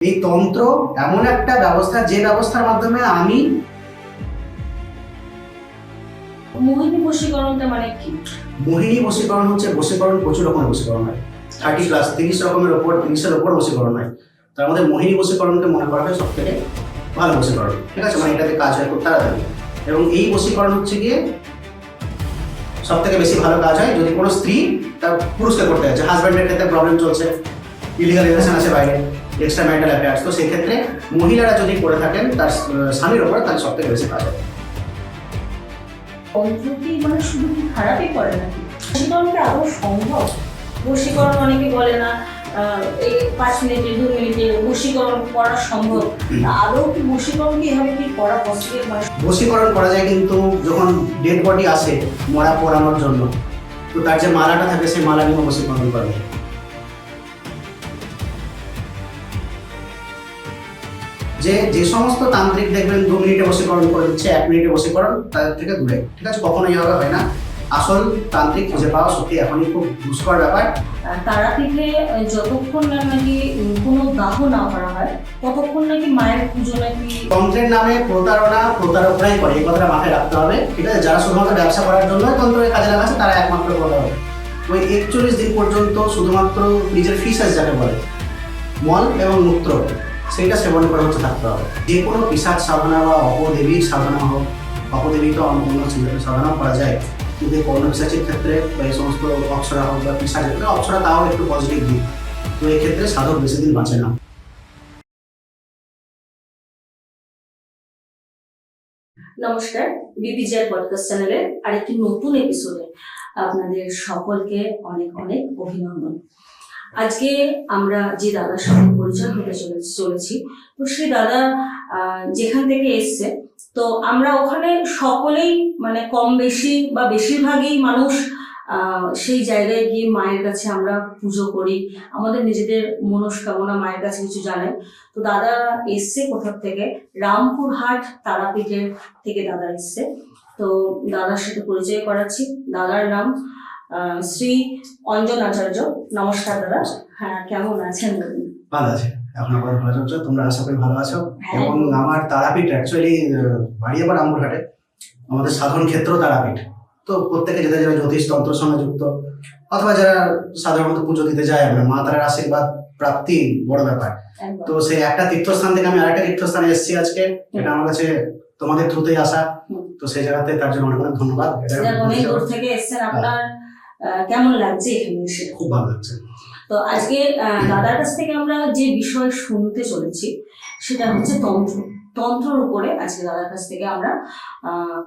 এই তন্ত্র এমন একটা ব্যবস্থা যে ব্যবস্থার মাধ্যমে আমি মোহিনী বশীকরণটা মানে কি? মোহিনী বশীকরণ হচ্ছে বশীকরণ, প্রচুর রকমের বশীকরণ হয়। 30 রকমের ওপর 30-এর ওপর বশীকরণ হয়। তার মধ্যে মোহিনী বশীকরণকে মনে করা হয় সব থেকে ভালো বশীকরণ। ঠিক আছে, মানে এটাতে কাজ হয় খুব তাড়াতাড়ি। এবং এই বশীকরণ হচ্ছে গিয়ে সব থেকে বেশি ভালো কাজ হয় যদি কোনো স্ত্রী তার পুরুষকে করতে যাচ্ছে। হাজব্যান্ডের ক্ষেত্রে প্রবলেম চলছে, ইলিগাল রিলেশন আছে বাইরে, এক্সট্রা ম্যারিটাল অ্যাফেয়ার্স, তো সেক্ষেত্রে মহিলারা যদি করে থাকেন তার স্বামীর ওপরে, তাহলে সব থেকে বেশি কাজ হয়। তন্ত্র কি মানে শুধু কি খারাপই করে নাকি? বশীকরণ কি আদৌ সম্ভব? বশীকরণ অনেকে বলে না এই 5 মিনিটে 2 মিনিটে বশীকরণ করা সম্ভব। আদৌ কি বশীকরণ কি এভাবে কি করা পসিবল? মানে বশীকরণ করা যায়, কিন্তু যখন ডেড বডি আসে মরা পোড়ানোর জন্য, তো তার যে মালাটা থাকে সেই মালা নিয়ে বশীকরণ করা যায়। যে সমস্ত তান্ত্রিক দেখবেন 2 মিনিটে বশীকরণ করে দিচ্ছে, 1 মিনিটে বশীকরণ, তাদের থেকে দূরে। ঠিক আছে, কখনোই এভাবে হয় না। আসল তান্ত্রিক খুঁজে পাওয়া সত্যি এখনই খুব দুষ্কর ব্যাপার। তারাপীঠে যতক্ষণ না নাকি কোনো দাহ না করা হয় ততক্ষণ নাকি মায়ের পুজো নাকি। তন্ত্রের নামে প্রতারকরাই করে, এই কথাটা মাথায় রাখতে হবে। ঠিক আছে, যারা শুধুমাত্র ব্যবসা করার জন্য তন্ত্রকে কাজে লাগাচ্ছে তারা একমাত্র প্রতারক। ওই 41 দিন পর্যন্ত শুধুমাত্র নিজের ফিসাস যাকে বলে মল এবং মূত্র, সেইটা সেবন করে হচ্ছে থাকতে হবে। যে কোনো পিশাচ সাধনা বা অপদেবীর সাধনা হোক, অপদেবী তো অন্য সাধনা করা যায়, কিন্তু কর্ণ পিশাচের ক্ষেত্রে বা এই সমস্ত অপ্সরা হোক বা পিশাচের ক্ষেত্রে, অপ্সরা তাও একটু পজিটিভ দিক, তো এই ক্ষেত্রে সাধক বেশি দিন বাঁচে না। নমস্কার, বিপিজিআর পডকাস্ট চ্যানেলের আরেকটি নতুন এপিসোডে আপনাদের সকলকে অনেক অনেক অভিনন্দন। আজকে আমরা যে দাদার সাথে পরিচয় হতে চলেছি, তো সেই দাদা যেখান থেকে এসছে, তো আমরা ওখানে সকলেই মানে কম বেশি বা বেশিরভাগই মানুষ সেই জায়গায় গিয়ে মায়ের কাছে আমরা পুজো করি, আমাদের নিজেদের মনস্কামনা মায়ের কাছে কিছু জানাই। তো দাদা এসছে কোথা থেকে? রামপুরহাট তারাপীঠের থেকে দাদা এসছে। তো দাদার সাথে পরিচয় করাচ্ছি। দাদার নাম শ্রী অঞ্জন আচার্য। নমস্কার দাদা। হ্যাঁ, কেমন আছেন? ভালো আছে, এখন আবার ভালো চলছে, তোমরা আশা করি ভালো আছো। হ্যাঁ। এবং আমার তারাপীঠ অ্যাকচুয়ালি বাড়ি আবার রামপুরহাটে, আমাদের সাধন ক্ষেত্র তারাপীঠ। তো প্রত্যেকে যারা যারা জ্যোতিষ তন্ত্রের সঙ্গে যুক্ত অথবা যারা সাধারণত পুজো দিতে যায়, আমরা মা তারার আশীর্বাদ প্রাপ্তি বড় ব্যাপার। তো সেই একটা তীর্থস্থান থেকে আমি আরেকটা তীর্থস্থানে এসেছি আজকে, এটা আমার কাছে তোমাদের থ্রুতেই আসা। তো সেই জায়গাতে তার জন্য অনেক অনেক ধন্যবাদ। অনেক দূর থেকে এসেছেন, আপনার কেমন লাগছে এখানে এসে? খুব ভালো লাগছে। তো আজকে দাদার কাছ থেকে আমরা যে বিষয় শুনতে চলেছি সেটা হচ্ছে তন্ত্র। তন্ত্রের উপরে আজকে দাদার কাছ থেকে আমরা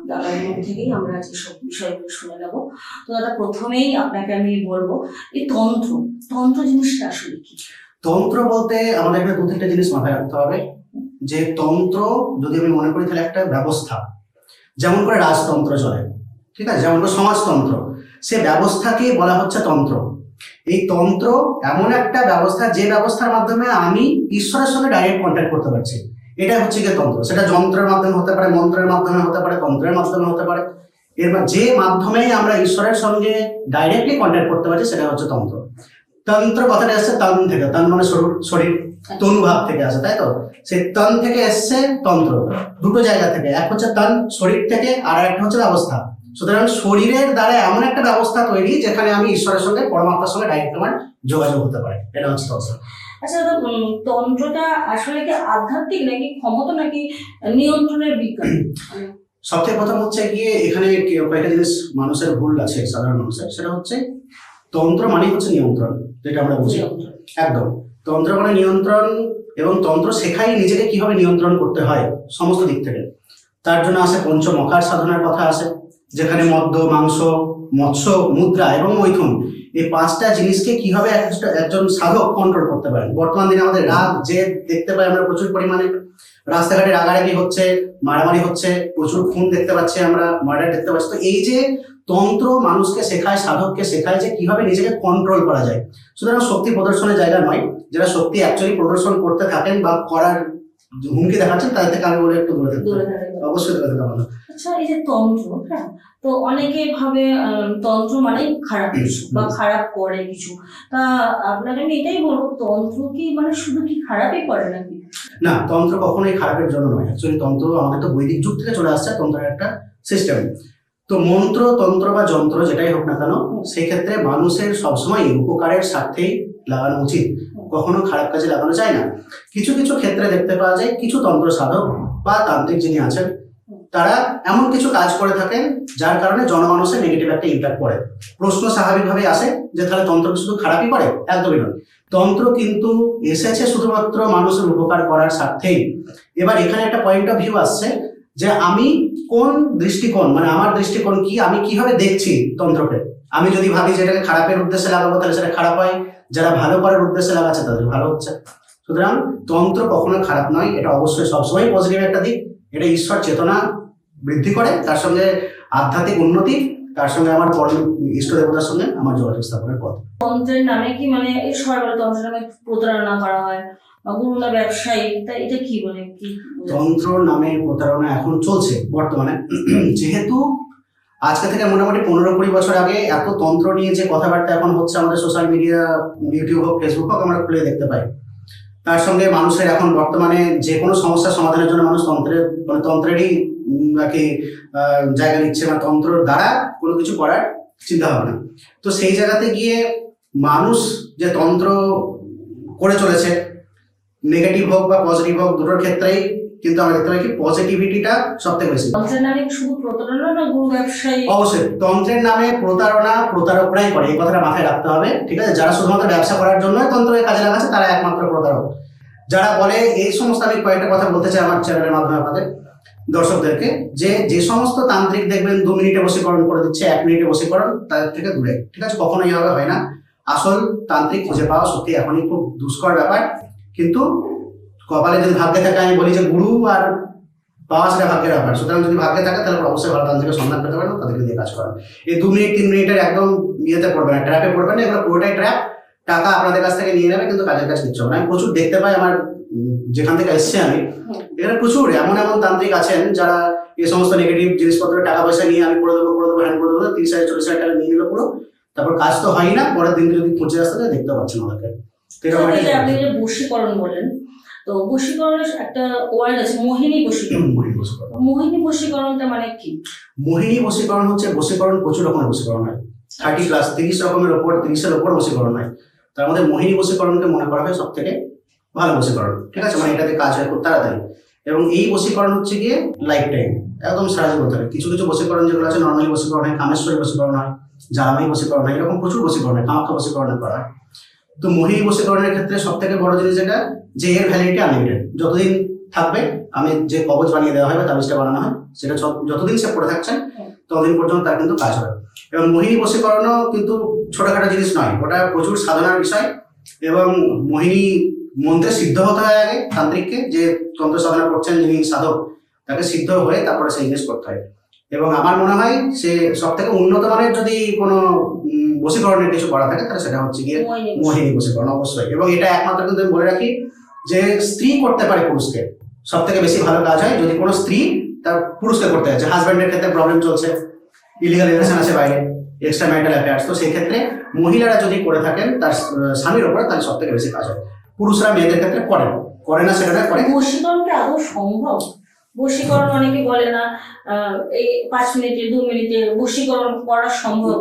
দাদার মুখ থেকেই আমরা আজকে সব বিষয়গুলো শুনে নেব। তো দাদা, প্রথমেই আপনাকে আমি বলবো, এই তন্ত্র জিনিসটা আসলে কি? তন্ত্র বলতে আমাদের এখানে 2-3টা জিনিস মাথায় রাখতে হবে। যে তন্ত্র যদি আমি মনে করি তাহলে একটা ব্যবস্থা, যেমন করে রাজতন্ত্র চলে, ঠিক আছে, যেমন করে সমাজতন্ত্র, সে ব্যবস্থাকে বলা হচ্ছে তন্ত্র। এই তন্ত্র এমন একটা ব্যবস্থা যে ব্যবস্থার মাধ্যমে আমি ঈশ্বরের সঙ্গে ডাইরেক্ট কন্ট্যাক্ট করতে পারছি, এটা হচ্ছে গিয়ে তন্ত্র। সেটা যন্ত্রের মাধ্যমে হতে পারে, মন্ত্রের মাধ্যমে হতে পারে, তন্ত্রের মাধ্যমে হতে পারে। যে মাধ্যমে আমরা ঈশ্বরের সঙ্গে ডাইরেক্টলি কন্ট্যাক্ট করতে পারছি সেটা হচ্ছে তন্ত্র। তন্ত্র কথাটা আসছে তন থেকে, তন মানে শরীর, তনুভাব থেকে আসে, তাই তো? সেই তন থেকে এসছে তন্ত্র, দুটো জায়গা থেকে। এক হচ্ছে তন, শরীর থেকে, আর একটা হচ্ছে ব্যবস্থা। সুতরাং শরীরের দ্বারা এমন একটা ব্যবস্থা তৈরি যেখানে আমি ঈশ্বরের সঙ্গে, পরমাত্মার সঙ্গে ডাইরেক্ট আমার যোগাযোগ হতে পারে, এটা হচ্ছে তন্ত্র। আচ্ছা দাদা, তন্ত্রটা আসলে কি আধ্যাত্মিক নাকি ক্ষমতা নাকি নিয়ন্ত্রণের বিজ্ঞান? সবথেকে প্রথম হচ্ছে গিয়ে এখানে কয়েকটা জিনিস মানুষের ভুল আছে, সাধারণ মানুষের। সেটা হচ্ছে তন্ত্র মানে হচ্ছে নিয়ন্ত্রণ, যেটা আমরা বুঝি একদম। তন্ত্র মানে নিয়ন্ত্রণ, এবং তন্ত্র শেখাই নিজেকে কিভাবে নিয়ন্ত্রণ করতে হয় সমস্ত দিক থেকে। তার জন্য আসে পঞ্চমকার সাধনার কথা আসে, যেখানে মদ্য, মাংস, মৎস্য, মুদ্রা এবং মৈথুন, এই 5টা জিনিসকে কিভাবে একজন সাধক কন্ট্রোল করতে পারেন। বর্তমান দিনে আমাদের রাগ যে দেখতে পাই আমরা প্রচুর পরিমাণে, রাস্তাঘাটে রাগারাগি হচ্ছে, মারামারি হচ্ছে, প্রচুর খুন দেখতে পাচ্ছি আমরা, মার্ডার দেখতে পাচ্ছি। তো এই যে তন্ত্র মানুষকে শেখায়, সাধককে শেখায় যে কিভাবে নিজেকে কন্ট্রোল করা যায়। সুতরাং শক্তি প্রদর্শনের জায়গা নয়, যারা শক্তি অ্যাকচুয়ালি প্রদর্শন করতে থাকেন বা করার হুমকি দেখাচ্ছেন তাদের থেকে আমি বলে একটু দূরে থাকতে দূরে হবে। থাকবে। অবশ্যই দূরে থাকা ভালো। আচ্ছা, এই যে তন্ত্র, হ্যাঁ, তো অনেকে ভাবে তন্ত্র মানে খারাপ কিছু বা খারাপ করে কিছু। তা আপনাকে আমি এটাই বলবো, তন্ত্র কি মানে শুধু কি খারাপই করে নাকি? না, তন্ত্র কখনোই খারাপের জন্য নয়। অ্যাকচুয়ালি তন্ত্র আমাদের তো বৈদিক যুগ থেকে চলে আসছে, তন্ত্রের একটা সিস্টেম। তো মন্ত্র, তন্ত্র বা যন্ত্র যেটাই হোক না কেন, সেই ক্ষেত্রে মানুষের সবসময় উপকারের স্বার্থেই লাগানো উচিত, কখনো খারাপ কাজে লাগানো যায় না। কিছু কিছু ক্ষেত্রে দেখতে পাওয়া যায় কিছু তন্ত্র সাধক বা তান্ত্রিক যিনি আছেন তারা এমন কিছু কাজ করে থাকেন যার কারণে জনমানুষের নেগেটিভ একটা ইম্প্যাক্ট পড়ে। প্রশ্ন স্বাভাবিকভাবে আসে যে তাহলে তন্ত্র কি শুধু খারাপই করে? একদমই নয়। তন্ত্র কিন্তু এসেছে শুধুমাত্র মানুষের উপকার করার স্বার্থেই। এবার এখানে একটা পয়েন্ট অফ ভিউ আসছে যে আমি কোন দৃষ্টিকোণ, মানে আমার দৃষ্টিকোণ কি, আমি কিভাবে দেখছি তন্ত্রকে। আমি যদি ভাবি যে এটাকে খারাপের উদ্দেশ্যে লাগাবো তাহলে সেটা খারাপ হয়, যারা ভালো করার উদ্দেশ্যে লাগাচ্ছে তাদের ভালো হচ্ছে। সুতরাং তন্ত্র কখনো খারাপ নয়, এটা অবশ্যই সবসময় পজিটিভ একটা দিক। এটা ঈশ্বর চেতনা বৃদ্ধি করে, তার সঙ্গে আধ্যাত্মিক উন্নতি, তার সঙ্গে আমার পরম ইষ্ট দেবতার সঙ্গে আমার যোগাযোগ স্থাপনের পথ। তন্ত্রের নামে কি মানে এই সরকারি তন্ত্রের নামে প্রতারণা করা হয় বা গুরুরা ব্যবসায়ী, তা এটা কি মানে কি? তন্ত্র নামে প্রতারণা এখন চলছে বর্তমানে। যেহেতু আজকে থেকে মোটামুটি 15-20 বছর আগে এত তন্ত্র নিয়ে যে কথাবার্তা এখন হচ্ছে আমাদের সোশ্যাল মিডিয়া, ইউটিউব হোক, ফেসবুক হোক, আমরা খুলে দেখতে পাই। তার সঙ্গে মানুষের এখন বর্তমানে যে কোনো সমস্যার সমাধানের জন্য মানুষ তন্ত্রেরই নাকি জায়গা নিচ্ছে, বা তন্ত্র দ্বারা কোনো কিছু করার চিন্তা ভাবনা। তো সেই জায়গাতে গিয়ে মানুষ যে তন্ত্র করে চলেছে, নেগেটিভ হোক বা পজিটিভ হোক, দুটোর ক্ষেত্রেই কিন্তু আমরা দেখতে পাই কি পজিটিভিটিটা সব থেকে বেশি। তন্ত্রের নামে শুধু প্রতারণা না গুরু ব্যবসায়ী? অবশ্যই তন্ত্রের নামে প্রতারণা প্রতারকরাই করে, এই কথাটা মাথায় রাখতে হবে, ঠিক আছে? যারা শুধুমাত্র ব্যবসা করার জন্য তন্ত্রকে কাজে লাগাচ্ছে তারা একমাত্র প্রতারক। যারা বলে এই সমস্ত, আমি কয়েকটা কথা বলতে চাই আমার চ্যানেলের মাধ্যমে আপনাদের দর্শকদেরকে, যে সমস্ত তান্ত্রিক দেখবেন 2 মিনিটে বশীকরণ করে দিচ্ছে, 1 মিনিটে বশীকরণ, তাদের থেকে দূরে, ঠিক আছে? কখনোই এইভাবে হয় না। আসল তান্ত্রিক খুঁজে পাওয়া সত্যি এখনই খুব দুষ্কর ব্যাপার। কিন্তু কপালে যদি ভাগ্যে থাকে, আমি বলি যে গুরু আর পাওয়া সেটা ভাগ্যের ব্যাপার। সুতরাং যদি ভাগ্যে থাকে তাহলে অবশ্যই ভালো তান্ত্রিকের সন্ধান পেতে পারেন, তাদেরকে দিয়ে কাজ করেন। এই 2 মিনিট 3 মিনিটের একদম ইয়েতে পড়বে না, ট্র্যাপে পড়বে না। এগুলো পুরোটাই ট্র্যাপ। টাকা আপনাদের কাছ থেকে নিয়ে নেবে, কিন্তু কাজের কাজ কিচ্ছু হবে না। আমি প্রচুর দেখতে পাই, আমার যেখান থেকে এসছি আমি, এখানে প্রচুর এমন এমন তান্ত্রিক আছেন যারা এই সমস্ত নেগেটিভ জিনিসপত্রের টাকা পয়সা নিয়ে আমি করে দেবো হ্যান্ড করে দেবো, 30,000-40,000 টাকা নিয়ে নিল পুরো, তারপর কাজ তো হয় না। পরের দিন যদি পৌঁছে আসতে দেখতে পাচ্ছেন ওদেরকে। আপনি যে বশীকরণ বলেন, তো বশীকরণের একটা ওয়ার্ড আছে, মোহিনী বশীকরণ। মোহিনী বশীকরণটা মানে কি? মোহিনী বশীকরণ হচ্ছে, বশীকরণ প্রচুর রকমের বশীকরণ হয়, 30 রকমের ওপর, 30-এর ওপর বশীকরণ হয়। তার মধ্যে মোহিনী বশীকরণকে মনে করা হয় সব থেকে ভালো বশীকরণ, ঠিক আছে? মানে এটাতে কাজ হয় খুব তাড়াতাড়ি, এবং এই বশীকরণ হচ্ছে গিয়ে লাইফ টাইম, একদম সারা জীবন থাকে। কিছু কিছু বশীকরণ যেগুলো আছে নর্মালি বশীকরণ হয়, কামেশ্বরী বশীকরণ হয়, জালামাই বশীকরণ হয়, এরকম প্রচুর বশীকরণ হয়, কামাখ্যা বশীকরণ করা হয়। তো মোহিনী বশীকরণের ক্ষেত্রে সব থেকে বড় জিনিস যেটা, যে এর ভ্যালিডিটি আনলিমিটেড, যতদিন থাকবে। আমি যে কবচ বানিয়ে দেওয়া হয় বা তাবিজটা বানানো হয়, সেটা যতদিন সে পড়ে থাকছেন ততদিন পর্যন্ত তার কিন্তু কাজ হবে। এবং মোহিনী বশীকরণও কিন্তু ছোটখাটো জিনিস নয়, ওটা প্রচুর সাধনার বিষয়। এবং মোহিনী মন্ত্রে সিদ্ধ হতে হয় আগে তান্ত্রিককে, যে তন্ত্র সাধনা করছেন যিনি সাধক, তাকে সিদ্ধ হয়ে তারপরে সেই জিনিস করতে হয়। এবং আমার মনে হয় সে সব থেকে উন্নত মানের যদি কোনো বশীকরণের কিছু করা থাকে তাহলে সেটা হচ্ছে গিয়ে মোহিনী বশীকরণ, অবশ্যই। এবং এটা একমাত্র কিন্তু আমি বলে রাখি যে স্ত্রী করতে পারে পুরুষকে, সব থেকে বেশি ভালো কাজ হয় যদি কোনো স্ত্রী তার পুরুষকে করতে যাচ্ছে। হাজব্যান্ডের ক্ষেত্রে প্রবলেম চলছে, ইলিগাল রিলেশন আছে বাইরে, এক্সট্রা ম্যারিটাল অ্যাফেয়ার্স, তো সেই ক্ষেত্রে মহিলারা যদি করে থাকেন তার স্বামীর ওপরে, তাহলে সব থেকে বেশি কাজ হয়। পুরুষরা মেয়েদের ক্ষেত্রে করে না, সেটা করে। বশীকরণ কি আদৌ সম্ভব? বশীকরণ অনেকে বলে না এই 5 মিনিটে 2 মিনিটে বশীকরণ করা সম্ভব।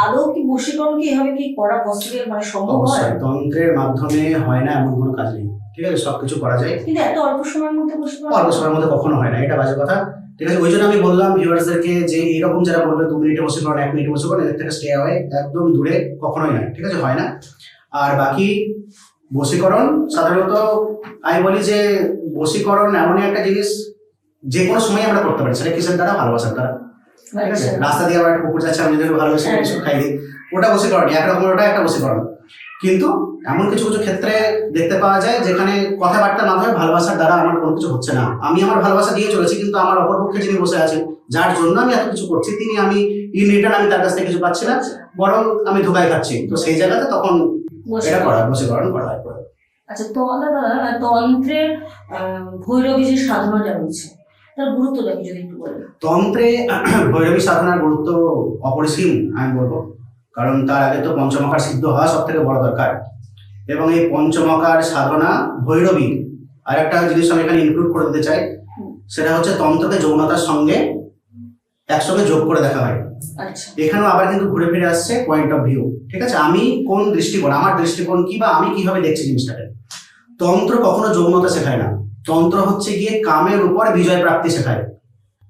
আদৌ কি বশীকরণ কি এভাবে কি করা পসিবল, মানে সম্ভব হয়? তন্ত্রের মাধ্যমে হয় না এমন কোনো কাজ নেই, ঠিক আছে? সবকিছু করা যায়, কিন্তু এত অল্প সময়ের মধ্যে বশীকরণ? অল্প সময়ের মধ্যে কখনো হয় না, এটা বাজে কথা, ঠিক আছে? ওই জন্য আমি বললাম ভিউয়ার্সদেরকে যে এরকম যারা বলবে 2 মিনিটে বশীকরণ, 1 মিনিটে বশীকরণ, এদের থেকে স্টে অ্যাওয়ে, একদম দূরে, কখনোই নয়, ঠিক আছে? হয় না। আর বাকি বশীকরণ সাধারণত আমি বলি যে বশীকরণ এমনই একটা জিনিস যে কোনো সময় আমরা করতে পারি। সেটা কিসের দ্বারা? ভালোবাসার দ্বারা, ঠিক আছে? রাস্তা দিয়ে আবার কুকুর যাচ্ছে, আমি যদি ভালোবেসে কিছু খাই দিই, ওটা বশীকরণ, একরকমের ওটা একটা বশীকরণ। কিন্তু এমন কিছু কিছু ক্ষেত্রে দেখতে পাওয়া যায় যেখানে কথাবার্তার মাধ্যমে ভালোবাসার দ্বারা আমার কোনো কিছু হচ্ছে না। আমি আমার ভালোবাসা দিয়ে চলেছি, কিন্তু আমার অপরপক্ষে যিনি বসে আছেন, যার জন্য আমি এত কিছু করছি, তিনি আমি ইন রিটার্ন আমি তার কাছ থেকে কিছু পাচ্ছি না, বরং আমি ধোকায় খাচ্ছি। তো সেই জায়গাতে তখন এটা করা, বশীকরণ করা হয়। আচ্ছা, তো দাদা তন্ত্রের ভৈরবী যে সাধনাটা রয়েছে তার গুরুত্বটা কি যদি একটু বলেন? তন্ত্রে ভৈরবী সাধনার গুরুত্ব অপরিসীম আমি বলবো, কারণ তার আগে তো পঞ্চমকার সিদ্ধ হওয়া সব থেকে বড় দরকার। এবং এই পঞ্চমকার সাধনা ভৈরবী আর একটা জিনিস আমি এখানে ইনক্লুড করে দিতে চাই, সেটা হচ্ছে তন্ত্রকে যৌনতার সঙ্গে একসঙ্গে যোগ করে দেখা হয়। আচ্ছা, এখানেও আবার কিন্তু ঘুরে ফিরে আসছে পয়েন্ট অফ ভিউ। ঠিক আছে, আমি কোন দৃষ্টিকোণ, আমার দৃষ্টিকোণ কি, বা আমি কিভাবে দেখছি জিনিসটাকে। তন্ত্র কখনো যৌনতা শেখায় না, তন্ত্র হচ্ছে গিয়ে কামের উপর বিজয় প্রাপ্তি শেখায়।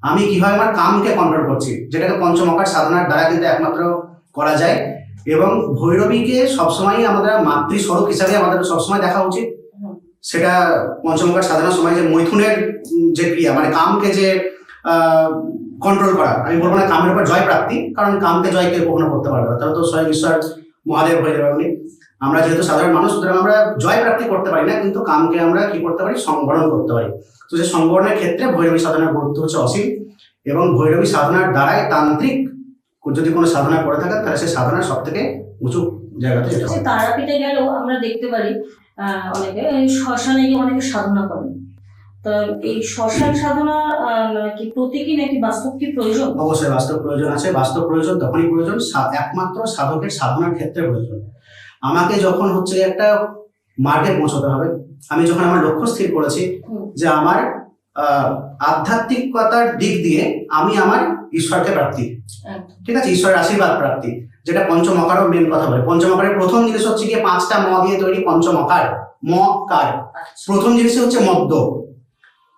আমি কিভাবে আমার কামকে কন্ট্রোল করছি, যেটাকে পঞ্চমকার সাধনার দ্বারা কিন্তু একমাত্র করা যায়। এবং ভৈরবীকে সবসময় আমাদের মাতৃস্বরূপ হিসাবে আমাদের সবসময় দেখা উচিত। সেটা পঞ্চমকার সাধনার সময় যে মৈথুনের যে ক্রিয়া, মানে কামকে যে কন্ট্রোল করা, আমি বলবো না কামের উপর জয় প্রাপ্তি, কারণ কামকে জয় কেউ কখনো করতে পারবে না, তাহলে তো স্বয়ং ঈশ্বর মহাদেব হয়ে যাবে উনি। আমরা যেহেতু সাধারণ মানুষ, সুতরাং আমরা জয় প্রাপ্তি করতে পারি না, কিন্তু কামকে আমরা কি করতে পারি, সংবরণ করতে পারি। তো সেই সংবরণের ক্ষেত্রে ভৈরবী সাধনার গুরুত্ব হচ্ছে অসীম। এবং ভৈরবী সাধনার দ্বারাই তান্ত্রিক যদি কোনো সাধনা করে থাকে, তাহলে সেই সাধনা সব থেকে উঁচু জায়গাতে যেতে হবে। তারাপীঠে গেলেও আমরা দেখতে পারি অনেকে শ্মশানে গিয়ে অনেকে সাধনা করেন। তো এই শ্মশান সাধনা কি প্রতীকী নাকি বাস্তব কি প্রয়োজন? অবশ্যই বাস্তব প্রয়োজন আছে। বাস্তব প্রয়োজন তখনই প্রয়োজন একমাত্র সাধকের সাধনার ক্ষেত্রে প্রয়োজন। আমাকে যখন হচ্ছে একটা মার্গে পৌঁছতে হবে, আমি যখন আমার লক্ষ্য স্থির করেছি যে আমার আধ্যাত্মিকতার দিক দিয়ে আমি আমার ঈশ্বরকে প্রাপ্তি, ঠিক আছে, ঈশ্বরের আশীর্বাদ প্রাপ্তি, যেটা পঞ্চমকারও মেন কথা বলে। পঞ্চমকারের প্রথম জিনিস হচ্ছে গিয়ে 5টা ম দিয়ে তৈরি পঞ্চমকার। মকার প্রথম জিনিস হচ্ছে মদ্য।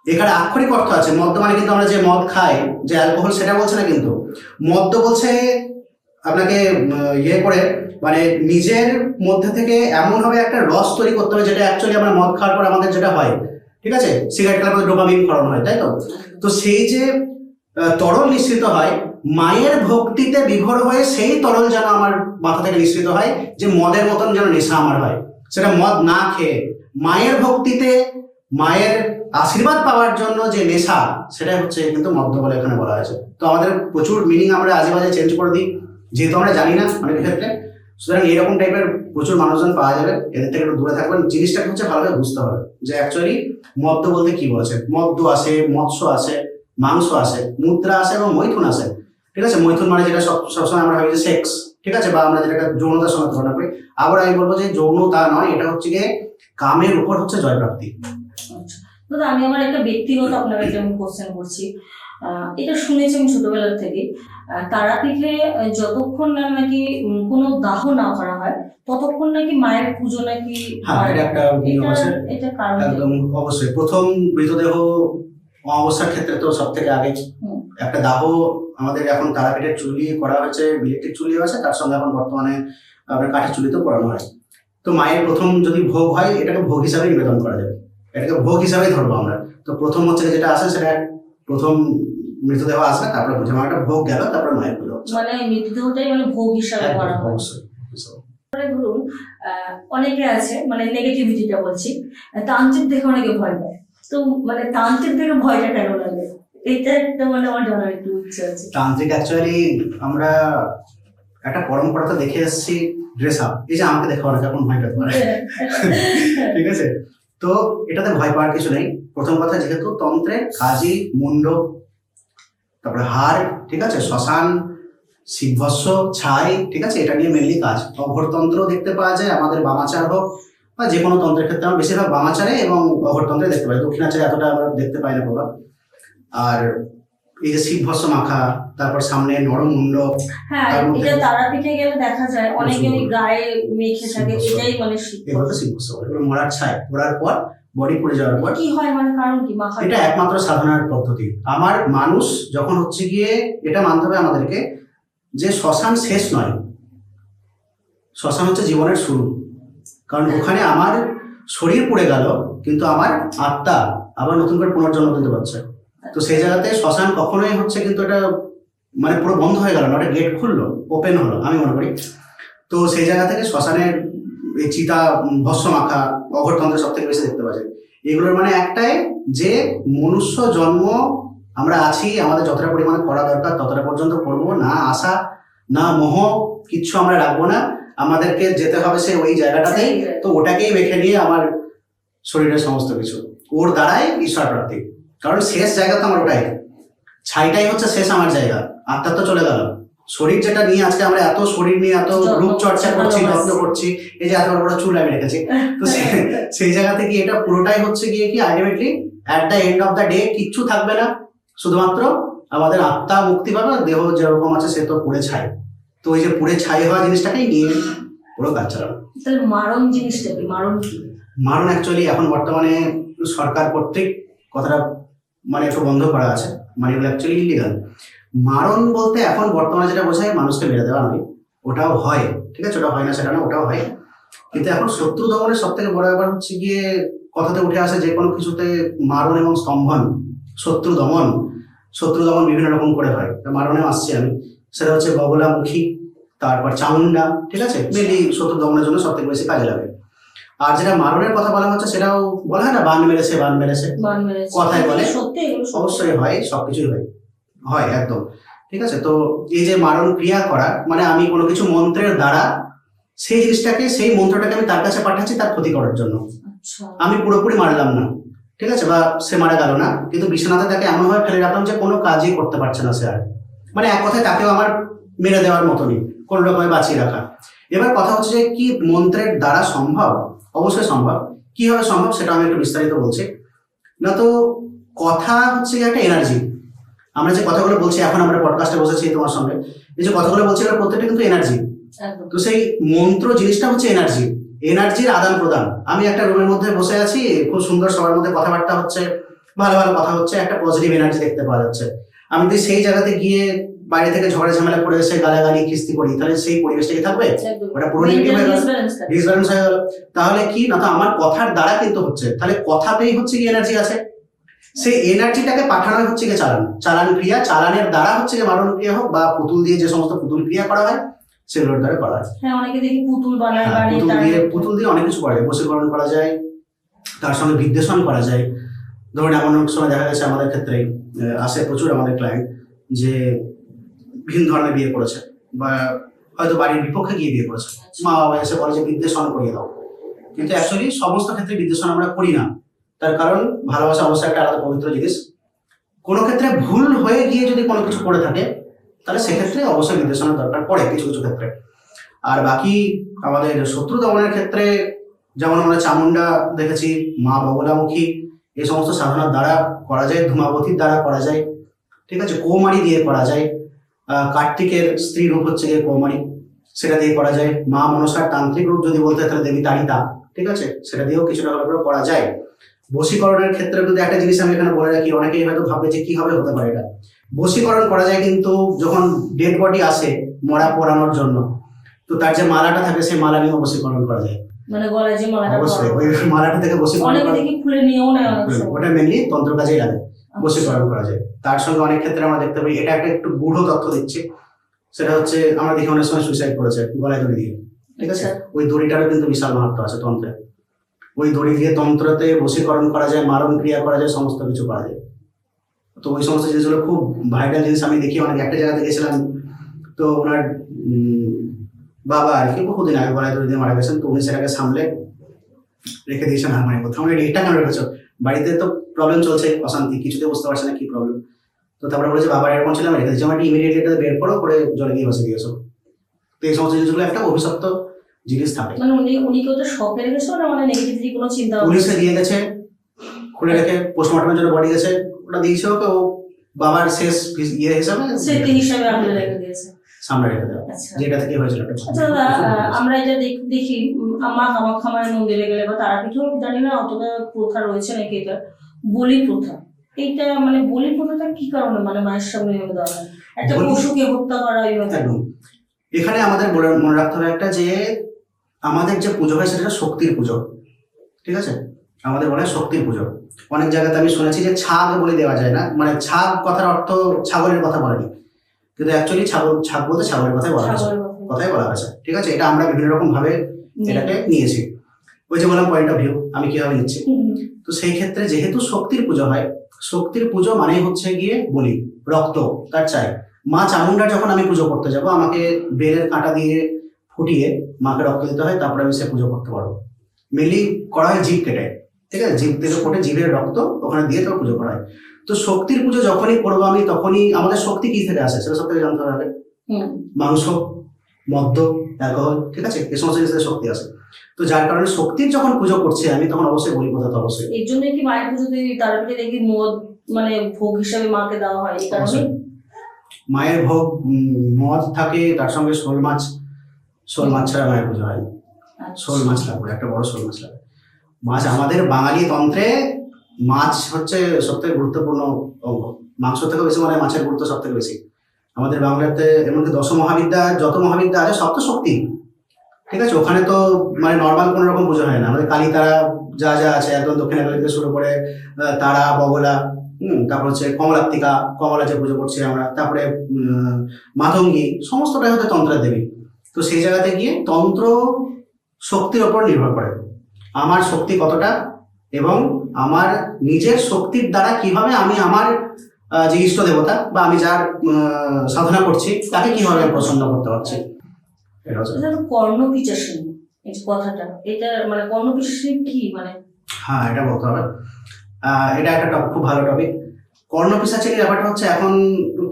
এখানে আক্ষরিক অর্থ আছে। মদ্য মানে কিন্তু আমরা যে মদ খাই, যে অ্যালকোহল, সেটা বলছে না, কিন্তু মদ্য বলছে আপনাকে ইয়ে করে, মানে নিজের মধ্যে থেকে এমন ভাবে একটা রস তৈরি করতে হবে, যেটা অ্যাকচুয়ালি আমরা মদ খাওয়ার পর আমাদের যেটা হয়, ঠিক আছে, সিগারেট খাওয়ার পর ডোপামিন ক্ষরণ হয়, তাই তো। তো সেই যে তরল নিঃসৃত হয়, মায়ের ভক্তিতে বিভোর হয়ে সেই তরল যেন আমার মাথা থেকে নিঃসৃত হয়, যে মদের মতন যেন নেশা আমার হয়। সেটা মদ না খেয়ে মায়ের ভক্তিতে, মায়ের আশীর্বাদ পাওয়ার জন্য যে নেশা, সেটাই হচ্ছে কিন্তু মদ্য বলে এখানে বলা হয়েছে। তো আমাদের প্রচুর মিনিং আমরা আজে বাজে চেঞ্জ করে দিই, যেহেতু আমরা জানি না অনেক ক্ষেত্রে। সুতরাং এইরকম টাইপের প্রচুর মানুষজন পাওয়া যাবে, এদের থেকে একটু দূরে থাকবেন। জিনিসটা হচ্ছে ভালোভাবে বুঝতে হবে যে অ্যাকচুয়ালি মদ্য বলতে কি বলেছে। মদ্য আসে, মৎস্য আসে, মাংস আসে, মুদ্রা আসে এবং মৈথুন আসে। ঠিক আছে, মৈথুন মানে যেটা সবসময় আমরা ভাবি যে সেক্স, ঠিক আছে, বা আমরা যেটাকে যৌনতার সঙ্গে তুলনা করি। আবার আমি বলবো যে যৌনতা নয়, এটা হচ্ছে গিয়ে কামের উপর হচ্ছে জয়প্রাপ্তি। দাদা, আমি আমার একটা ব্যক্তিগত আপনাকে একটা আমি কোশ্চেন করছি। এটা শুনেছি আমি ছোটবেলা থেকে, তারাপীঠে যতক্ষণ না নাকি কোনো দাহ না করা হয়, ততক্ষণ নাকি মায়ের পুজো নাকি। হ্যাঁ, এটা একটা নিয়ম আছে। এটা কারণ একদম অবশ্যই। প্রথম মৃতদেহ অমাবস্যার ক্ষেত্রে তো সব থেকে আগে একটা দাহ আমাদের এখন তারাপীঠের চুলি করা হয়েছে, ইলেকট্রিক চুলি আছে, তার সঙ্গে এখন বর্তমানে আপনার কাঠের চুলিতেও করানো হয়। তো মায়ের প্রথম যদি ভোগ হয়, এটাকে ভোগ হিসাবে নিবেদন করা যাবে, এটাকে ভোগ হিসাবেই ধরবো আমরা। তো প্রথম হচ্ছে যেটা আসে, সেটা প্রথম মৃতদেহ আসে, তারপরে বুঝে মায়ের ভোগ গেল, তারপরে মায়ের পুজো হচ্ছে। মানে মৃতদেহটাই মানে ভোগ হিসাবে করা হয়। অবশ্যই। ধরুন অনেকে আছে, মানে নেগেটিভিটিটা বলছি, তান্ত্রিক দেখে অনেকে ভয় পায়। তো মানে তান্ত্রিক দেখে ভয়টা কেন লাগে, এটা একটা মানে আমার জানার একটু ইচ্ছা আছে। তান্ত্রিক অ্যাকচুয়ালি আমরা একটা পরম্পরাতে দেখে এসেছি ড্রেস আপ, এই যে আমাকে দেখে অনেকে এখন ভয় পেতে পারে, ঠিক আছে। তো এটাতে ভয় পাওয়ার কিছু নেই। প্রথম কথা, যেহেতু তন্ত্রে কাজী, মুন্ড, তারপরে হাড়, ঠিক আছে, শ্মশান, শিবভস্য, ছাই, ঠিক আছে, এটা নিয়ে মেনলি কাজ। অঘরতন্ত্র দেখতে পাওয়া যায় আমাদের বামাচার হোক বা যে কোনো তন্ত্রের ক্ষেত্রে, আমরা বেশিরভাগ বামাচারে এবং অঘরতন্ত্রে দেখতে পাই, দক্ষিণাচারে এতটা আমরা দেখতে পাই না প্রভাব। আর এই যে শিবভস্য মাখা, তারপর সামনে নরমুন্ড, হ্যাঁ, এটা তারাপীঠে গেলে দেখা যায় অনেকে গায়ে মেখে থাকে, এটাই মানে এগুলো তো শিবভস্য বলে। এগুলো মরার ছাই, মরার পর বডি পুড়ে যাওয়ার পর কি হয়, মানে কারণ কি মাখা? এটা একমাত্র সাধনার পদ্ধতি। আমার মানুষ যখন হচ্ছে গিয়ে, এটা মানতে হবে আমাদেরকে যে শ্মশান শেষ নয়, শ্মশান হচ্ছে জীবনের শুরু। কারণ ওখানে আমার শরীর পুড়ে গেল, কিন্তু আমার আত্মা আবার নতুন করে পুনর্জন্ম দিতে পারছে। তো সেই জায়গাতে শ্মশান কখনোই হচ্ছে কিন্তু এটা মানে পুরো বন্ধ হয়ে গেল না, ওটা গেট খুললো, ওপেন হলো, আমি মনে করি। তো সেই জায়গা থেকে শ্মশানের এই চিতা, ভস্য মাখা, অঘরতন্ত্র সব থেকে বেশি দেখতে পাওয়া যায়। এগুলোর মানে একটাই, যে মনুষ্য জন্ম আমরা আছি, আমাদের যতটা পরিমাণে করা দরকার ততটা পর্যন্ত করবো না। আশা না মোহ কিচ্ছু আমরা রাখবো না, আমাদেরকে যেতে হবে সে ওই জায়গাটাতেই। তো ওটাকেই রেখে নিয়ে আমার শরীরের সমস্ত কিছু ওর দ্বারাই ঈশ্বর প্রাপ্তি। কারণ শেষ জায়গা তো আমার ওটাই, ছাইটাই হচ্ছে শেষ আমার জায়গা, আত্মা তো চলে গেল। শরীর যেটা নিয়ে আজকে আমরা এত শরীর নিয়ে এত রূপ চর্চা করছি, যত্ন করছি, এই যে এত বড় বড় চুল আমি রেখেছি, তো সেই জায়গা থেকে এটা পুরোটাই হচ্ছে গিয়ে কি ultimately at the end of the day কিচ্ছু থাকবে না, শুধুমাত্র আমাদের আত্মা মুক্তি পাবে, দেহ যেরকম আছে সে তো পুড়ে ছাই। তো ওই যে পুড়ে ছাই হওয়া জিনিসটাকেই নিয়ে পুরো কাজ চালানো। তাহলে মারণ জিনিসটা কি? মারণ কি? মারণ অ্যাকচুয়ালি এখন বর্তমানে সরকার কর্তৃক কথাটা মানে একটু বন্ধ করা আছে, মানে এগুলো অ্যাকচুয়ালি ইলিগাল। মারণ বলতে এখন বর্তমানে যেটা বোঝায় মানুষকে মেরে দেওয়া নয়, ওটাও হয়, ঠিক আছে, ওটা হয় না সেটা না, ওটাও হয়। কিন্তু এখন শত্রু দমনের সব থেকে বড় ব্যাপার হচ্ছে গিয়ে কথাতে উঠে আসে যে কোনো কিছুতে মারণ এবং স্তম্ভন, শত্রু দমন বিভিন্ন রকম করে হয়। মারণেও আসছি আমি, সেটা হচ্ছে বগলামুখী, তারপর চামুন্ডা, ঠিক আছে, মেনলি শত্রু দমনের জন্য সব থেকে বেশি কাজে লাগে। আর যেটা মারণের কথা বলা হচ্ছে সেটাও বলা হয় না, বান মেরেছে কথায় বলে, অবশ্যই হয়, সবকিছুই হয় একদম, ঠিক আছে। তো এই যে মারণ ক্রিয়া করা মানে আমি কোনো কিছু মন্ত্রের দ্বারা সেই জিনিসটাকে, সেই মন্ত্রটাকে আমি তার কাছে পাঠাচ্ছি তার ক্ষতি করার জন্য। আমি পুরোপুরি মারলাম না, ঠিক আছে, বা সে মারা গেল না, কিন্তু বিছানাতে তাকে এমন ভাবে ফেলে রাখলাম যে কোনো কাজই করতে পারছে না সে আর, মানে এক কথায় তাকেও আমার মেরে দেওয়ার মতনই, কোনো রকমে বাঁচিয়ে রাখা। এবার কথা হচ্ছে যে কি মন্ত্রের দ্বারা সম্ভব? অবশ্যই সম্ভব। কিভাবে সম্ভব সেটা আমি একটু বিস্তারিত বলছি। না তো কথা হচ্ছে একটা এনার্জি, আমরা যে কথাগুলো বলছি, এখন আমরা পডকাস্টে বসেছি তোমার সঙ্গে, এই যে কথাগুলো বলছি এগুলো প্রত্যেকটা কিন্তু এনার্জি। তো সেই মন্ত্র জিনিসটা হচ্ছে এনার্জির আদান প্রদান। আমি একটা রুমের মধ্যে বসে আছি, খুব সুন্দর সবার মধ্যে কথাবার্তা হচ্ছে, ভালো ভালো কথা হচ্ছে, একটা পজিটিভ এনার্জি দেখতে পাওয়া যাচ্ছে। আমি যদি সেই জায়গাতে গিয়ে বাইরে থেকে ঝগড়া ঝামেলা করে এসে গালাগালি খিস্তি করি, তাহলে সেই পরিবেশটা কি থাকবে? ওটা পুরো নেগেটিভ হয়ে গেল, ডিসব্যালেন্স হয়ে গেল। তাহলে কি না, তো আমার কথার দ্বারা কিন্তু হচ্ছে, তাহলে কথাতেই হচ্ছে কি এনার্জি আছে, সেই এনার্জিটাকে পাঠানো হচ্ছে কি চালান ক্রিয়া, চালানের দ্বারা হচ্ছে কি মারণ ক্রিয়া হোক, বা পুতুল দিয়ে যে সমস্ত পুতুল ক্রিয়া করা হয় সেগুলোর দ্বারা করা হয়। হ্যাঁ, অনেকে দেখি পুতুল বানায়, পুতুল দিয়ে অনেক কিছু করা যায়, বশীকরণ করা যায়, তার সঙ্গে বিদ্বেষণ করা যায়। ধরুন এমন সময় দেখা গেছে আমাদের ক্ষেত্রে আসে প্রচুর আমাদের ক্লায়েন্ট যে ভিন্ন ধরনের বিয়ে করেছে, বা হয়তো বাড়ির বিপক্ষে গিয়ে বিয়ে করেছে, মা বাবা এসে বলে যে বিদ্বেষণ করিয়ে দাও, কিন্তু অ্যাকচুয়ালি সমস্ত ক্ষেত্রে বিদ্বেষণ আমরা করি না। তার কারণ ভালোবাসা অবশ্যই একটা আলাদা পবিত্র জিনিস। কোনো ক্ষেত্রে ভুল হয়ে গিয়ে যদি কোনো কিছু করে থাকে তাহলে সেক্ষেত্রে অবশ্যই নির্দেশনার দরকার পড়ে কিছু কিছু ক্ষেত্রে। আর বাকি আমাদের শত্রু দমনের ক্ষেত্রে যেমন আমরা চামুন্ডা দেখেছি, মা বগলামুখী, এই সমস্ত সাধনার দ্বারা করা যায়, ধূমাবতীর দ্বারা করা যায়, ঠিক আছে, কৌমারি দিয়ে করা যায়, কার্তিকের স্ত্রী রূপ হচ্ছে গিয়ে কৌমারি, সেটা দিয়ে করা যায়। মা মনসার তান্ত্রিক রূপ যদি বলতে তাহলে দেবী তারিতা, ঠিক আছে, সেটা দিয়েও কিছুটা ভালো করা যায়। বশীকরণের ক্ষেত্রে কিন্তু একটা জিনিস আমি এখানে বলে রাখি, অনেকেই হয়তো ভাববে যে কিভাবে হতে পারে এটা। বশীকরণ করা যায় কিন্তু যখন ডেড বডি আসে মরা পোড়ানোর জন্য, তো তার যে মালাটা থাকে সেই মালা নিয়েও বশীকরণ করা যায়, মানে গলায় যে মালাটা, অবশ্যই ওই মালাটা থেকে বশীকরণ, অনেকে দেখি খুলে নিয়েও নেয়, ওটা মেনলি তন্ত্র কাজেই লাগে, বশীকরণ করা যায়। তার সঙ্গে অনেক ক্ষেত্রে আমরা দেখতে পাই, এটা একটা একটু গূঢ় তথ্য দিচ্ছে, সেটা হচ্ছে আমরা দেখি অনেক সময় সুইসাইড করেছে গলায় দড়ি দিয়ে, ঠিক আছে, ওই দড়িটারও কিন্তু বিশাল মাহাত্ম্য আছে তন্ত্রে। ওই দড়ি দিয়ে তন্ত্রতে বশীকরণ করা যায়, মারণ ক্রিয়া করা যায়, সমস্ত কিছু করা যায়। তো ওই সমস্ত জিনিসগুলো খুব ভাইটাল জিনিস আমি দেখি। অনেক একটা জায়গাতে গেছিলাম, তো ওনার বাবা আর কি বহুদিন আগে গলায় দড়ি দিয়ে মারা গেছেন, তো উনি সেটাকে সামলে রেখে দিয়েছেন হারমানি করতে। আমরা এটা কেন রেখেছো? বাড়িতে তো প্রবলেম চলছে, অশান্তি, কিছুতে বুঝতে পারছে না কি প্রবলেম। তো তারপরে বলেছে বাবার এরকম ছিল, আমি রেখে দিয়েছি, আমার ইমিডিয়েটলি এটা বের করো, করে জলে দিয়ে বসে দিয়েছো। তো এই সমস্ত জিনিসগুলো একটা অভিশপ্ত জিনিস থাকে। মানে উনি কি ওটা শখে রেখেছে না, মানে নেগেটিভ কোনো চিন্তা? পুলিশে দিয়ে গেছে, খুলে রেখে পোস্টমর্টমের জন্য বডি গেছে, ওটা দিয়েছে ওকে, ও বাবার শেষ ইয়ে হিসাবে, স্মৃতি হিসাবে আপনি রেখে দিয়েছে, সামনে রেখে দেওয়া, যেটা থেকে হয়েছিল। আচ্ছা দাদা, আমরা এটা দেখি মা কামাখ্যা মায়ের মন্দিরে গেলে বা তারাপীঠেও জানি না অতটা প্রথা রয়েছে নাকি, এটা বলি প্রথা, এইটা মানে বলি প্রথাটা কি কারণে, মানে মায়ের সামনে এভাবে দেওয়া হয়, একটা পশুকে হত্যা করা এইভাবে? একদম। এখানে আমাদের মনে রাখতে হবে একটা, যে আমাদের যে পুজো হয় সেটা শক্তির পুজো, ঠিক আছে, আমাদের বলে শক্তির পুজো। অনেক জায়গাতে আমি শুনেছি যে ছাগ বলে দেওয়া যায় না, মানে ছাগ কথার অর্থ ছাগলের কথা বলেনি, কিন্তু অ্যাকচুয়ালি ছাগ বলতে ছাগলের কথাই বলা হয়েছে, ঠিক আছে। এটা আমরা বিভিন্ন রকম ভাবে এটাকে নিয়েছি, ওই যে বললাম পয়েন্ট অফ ভিউ আমি কিভাবে নিচ্ছি। তো সেই ক্ষেত্রে যেহেতু শক্তির পুজো হয়, শক্তির পুজো মানেই হচ্ছে গিয়ে বলি, রক্ত তার চাই। মা চামুন্ডার যখন আমি পুজো করতে যাব, আমাকে বেলের কাঁটা দিয়ে ফুটিয়ে মাকে রক্ত দিতে হয়, তারপরে আমি সে পুজো করতে পারবো। মেনলি করা হয় জিভ কেটে, ঠিক আছে, জীব থেকে ফোটে জীবের রক্ত, ওখানে দিয়ে তারপর পুজো করা হয়। তো শক্তির পুজো যখনই করবো আমি, তখনই আমাদের শক্তি কি থেকে আসে সেটা সব থেকে জানতে হবে। মাংস, মদ্য, অ্যালকোহল, ঠিক আছে, এই সমস্ত জিনিসের শক্তি আছে। তো যার কারণে শক্তির যখন পুজো করছি আমি, তখন অবশ্যই বলি পদার্থ অবশ্যই। এর জন্য কি মায়ের পুজোতে তারাপীঠে দেখি মদ মানে ভোগ হিসাবে মাকে দেওয়া হয়, এই কারণে মায়ের ভোগ মদ থাকে, তার সঙ্গে শোল মাছ ছাড়া মায়ের পুজো হয়। শোল মাছ লাগবে, একটা বড় শোল মাছ লাগবে। মাছ আমাদের বাঙালি তন্ত্রে মাছ হচ্ছে সব থেকে গুরুত্বপূর্ণ অঙ্গ। মাংস থেকে বেশি মানে মাছের গুরুত্ব সব থেকে বেশি আমাদের বাংলাতে। এমনকি দশ মহাবিদ্যা, যত মহাবিদ্যা আছে সব তো শক্তি, ঠিক আছে। ওখানে তো মানে নর্মাল কোনো রকম পুজো হয় না। আমাদের কালী তারা যা যা আছে একদম দক্ষিণাকালী থেকে শুরু করে তারা, বগলা, তারপর হচ্ছে কমলা যে পুজো করছি আমরা, তারপরে মাতঙ্গী, সমস্তটাই হচ্ছে তন্ত্রের দেবী। তো সেই জায়গাতে গিয়ে তন্ত্র শক্তির ওপর নির্ভর করে আমার শক্তি কতটা, এবং আমার নিজের শক্তির দ্বারা কিভাবে আমি আমার যে ইষ্ট দেবতা বা আমি যার সাধনা করছি তাকে কিভাবে প্রসন্ন করতে পারছি। এটা হচ্ছে কর্ণপিচাসিনী, এই যে কথাটা, এটা মানে কর্ণপিচাসিনী কি মানে? হ্যাঁ, এটা বলতে হবে। এটা একটা খুব ভালো টপিক। কর্ণপিশাচিনী ব্যাপারটা হচ্ছে, এখন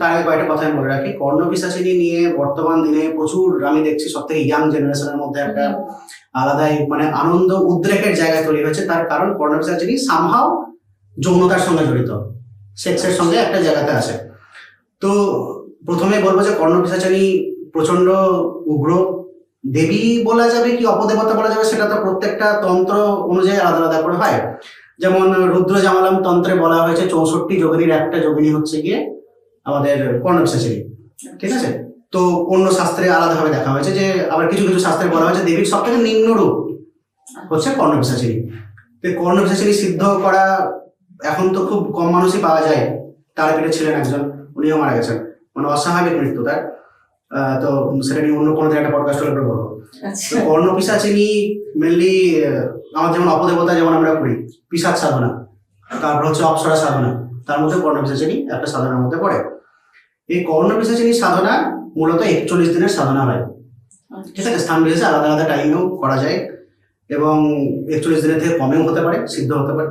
তার আগে কয়েকটা কথা আমি বলে রাখি। কর্ণপিশাচিনী নিয়ে বর্তমান দিনে প্রচুর আমি দেখছি সব থেকে ইয়াং জেনারেশনের মধ্যে একটা আলাদাই মানে আনন্দ উদ্রেকের জায়গা তৈরি হয়েছে। তার কারণ কর্ণপিশাচিনী সামহাও যৌনতার সঙ্গে জড়িত, সেক্সের সঙ্গে একটা জায়গাতে আছে। তো প্রথমে বলবো যে কর্ণপিশাচিনী প্রচন্ড উগ্র দেবী বলা যাবে কি অপদেবতা বলা যাবে, সেটা তো প্রত্যেকটা তন্ত্র অনুযায়ী আলাদা আলাদা করে হয়। যেমন রুদ্র জামালাম তন্ত্রে বলা হয়েছে 64 যোগিনীর একটা যোগিনী হচ্ছে গিয়ে আমাদের কর্ণপিশাচিনী, ঠিক আছে। তো অন্য শাস্ত্রে আলাদাভাবে দেখা হয়েছে যে, আবার কিছু কিছু শাস্ত্রে বলা হয়েছে দেবীর সব থেকে নিম্ন রূপ হচ্ছে কর্ণপিশাচিনী। তো কর্ণপিশাচিনী সিদ্ধ করা এখন তো খুব কম মানুষই পাওয়া যায়। তারাপীঠে ছিলেন একজন, উনিও মারা গেছেন, মানে অস্বাভাবিক মৃত্যু তার। তো সেটা নিয়ে অন্য কোনো একটা পডকাস্ট হলে বলবো। তো কর্ণপিশাচিনী মেনলি আমার যেমন অপদেবতা যেমন আমরা করি পিশাচ সাধনা, তারপর হচ্ছে অপ্সরা সাধনা, তার মধ্যে কর্ণপিশাচিনী একটা সাধনার মধ্যে পড়ে। এই কর্ণপিশাচিনী সাধনা মূলত 41 দিনের সাধনা হয়, ঠিক আছে। স্থান বিশেষে আলাদা আলাদা টাইমেও করা যায়, এবং 41 দিনের থেকে কমেও হতে পারে, সিদ্ধ হতে পারে।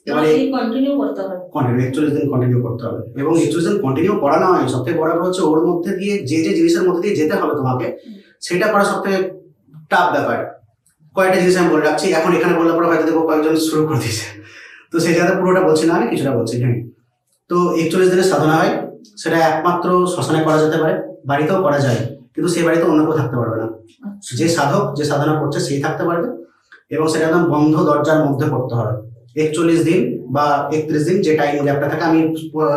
এবারে কন্টিনিউ করতে হবে, 41 দিন কন্টিনিউ করতে হবে। এবং 41 দিন কন্টিনিউ করা নয়, সব থেকে বড় ব্যাপার হচ্ছে ওর মধ্যে দিয়ে যে যে জিনিসের মধ্যে দিয়ে যেতে হবে তোমাকে, সেটা করা সব থেকে টাফ ব্যাপার। কয়েকটা জিনিস আমি বলে রাখছি, এখন এখানে বললে পরে হয়তো দেখবো কয়েকজন শুরু করে দিয়েছে, তো সেই জায়গায় পুরোটা বলছি না, আমি কিছুটা বলছি। হ্যাঁ, তো 41 দিনের সাধনা হয়, সেটা একমাত্র শ্মশানে করা যেতে পারে, বাড়িতেও করা যায়, কিন্তু সেই বাড়িতে অন্য কেউ থাকতে পারবে না। যে সাধক যে সাধনা করছে সেই থাকতে পারবে, এবং সেটা একদম বন্ধ দরজার মধ্যে করতে হবে। 41 দিন বা 31 দিন যে টাইম গ্যাপটা থাকে, আমি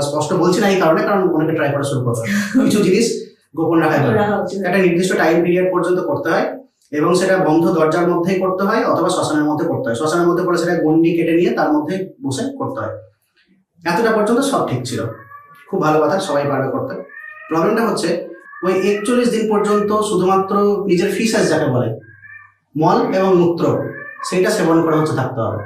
স্পষ্ট বলছি না এই কারণে, কারণ অনেকে ট্রাই করা শুরু করবে, কিছু জিনিস গোপন রাখা যায়। একটা নির্দিষ্ট টাইম পিরিয়ড পর্যন্ত করতে হয়, এবং সেটা বন্ধ দরজার মধ্যেই করতে হয় অথবা শ্মশানের মধ্যে করতে হয়। শ্মশানের মধ্যে পরে সেটা গন্ডি কেটে নিয়ে তার মধ্যে বসে করতে হয়। এতটা পর্যন্ত সব ঠিক ছিল, খুব ভালো কথা, সবাই পারবে করতে। প্রবলেমটা হচ্ছে ওই 41 দিন পর্যন্ত শুধুমাত্র নিজের ফিসাস যাকে বলে, মল এবং মূত্র, সেটা সেবন করে হচ্ছে থাকতে হবে।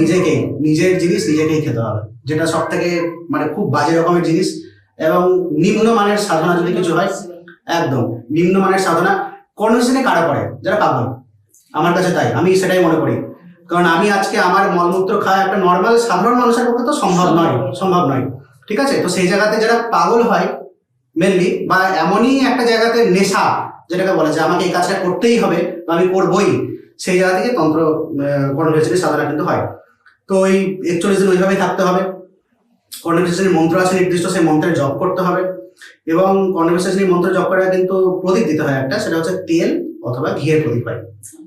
নিজেকেই নিজের জিনিস নিজেকেই খেতে হবে, যেটা সব থেকে মানে খুব বাজে রকমের জিনিস। এবং নিম্নমানের সাধনা যদি কিছু হয়, একদম নিম্নমানের সাধনা কর্ণপিশাচিনী কারা করে, যারা পাগল, আমার কাছে তাই, আমি সেটাই মনে করি। কারণ আমি আজকে আমার মলমূত্র খাওয়া একটা নর্মাল সাধারণ মানুষের পক্ষে তো সম্ভব নয়, ঠিক আছে। তো সেই জায়গাতে যারা পাগল হয় মেনলি, বা এমনই একটা জায়গাতে নেশা যেটাকে বলে যে আমাকে এই কাজটা করতেই হবে বা আমি করবোই, সেই জায়গা থেকে তন্ত্র কর্ণপিশাচিনী সাধনা কিন্তু হয়। তো ওই 41 দিন ওইভাবেই থাকতে হবে। কর্ণপিশাচিনীর মন্ত্র আছে নির্দিষ্ট, সেই মন্ত্রের জপ করতে হবে। এবং কর্ণপিশাচিনী মন্ত্র জপ করা কিন্তু প্রদীপ দিতে হয় একটা, সেটা হচ্ছে তেল অথবা ঘিয়ের প্রদীপ হয়।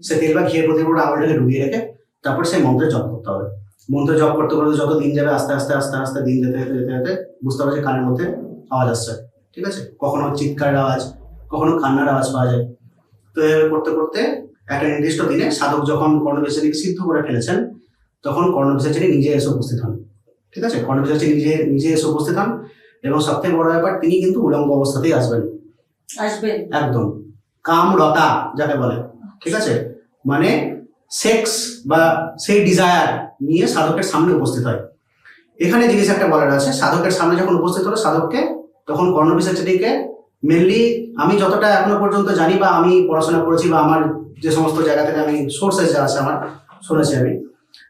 সে তেল বা ঘিয়ের প্রদীপ ওটা আঙুলটাকে ডুবিয়ে রেখে তারপর সেই মন্ত্রে জপ করতে হবে। মন্ত্র জপ করতে করতে যত দিন যাবে, আস্তে আস্তে আস্তে আস্তে দিন যেতে যেতে যেতে যেতে বুঝতে হবে যে কানের মধ্যে আওয়াজ আসছে, ঠিক আছে। কখনো চিৎকারের আওয়াজ, কখনো কান্নার আওয়াজ পাওয়া যায়। তো এভাবে করতে করতে একটা নির্দিষ্ট দিনে সাধক যখন কর্ণপিশাচিনীকে সিদ্ধ করে ফেলেছেন, তখন কর্ণপিশাচিনী নিজে এসে উপস্থিত হন, ঠিক আছে। কর্ণপিশাচিনী নিজে এসে উপস্থিত হন, এবং সবথেকে বড় ব্যাপার তিনি কিন্তু উলঙ্গ অবস্থাতেই আসবেন, একদম কামরতা যাকে বলে, ঠিক আছে। মানে সেক্স বা সেই ডিজায়ার নিয়ে সাধকের সামনে উপস্থিত হয়। এখানে জিনিস একটা বলার আছে, সাধকের সামনে যখন উপস্থিত হলো সাধককে, তখন কর্ণপিশাচিনীকে মেনলি আমি যতটা এখনো পর্যন্ত জানি বা আমি পড়াশোনা করেছি বা আমার যে সমস্ত জায়গা থেকে আমি সোর্সেস যা আছে আমার শুনেছি আমি,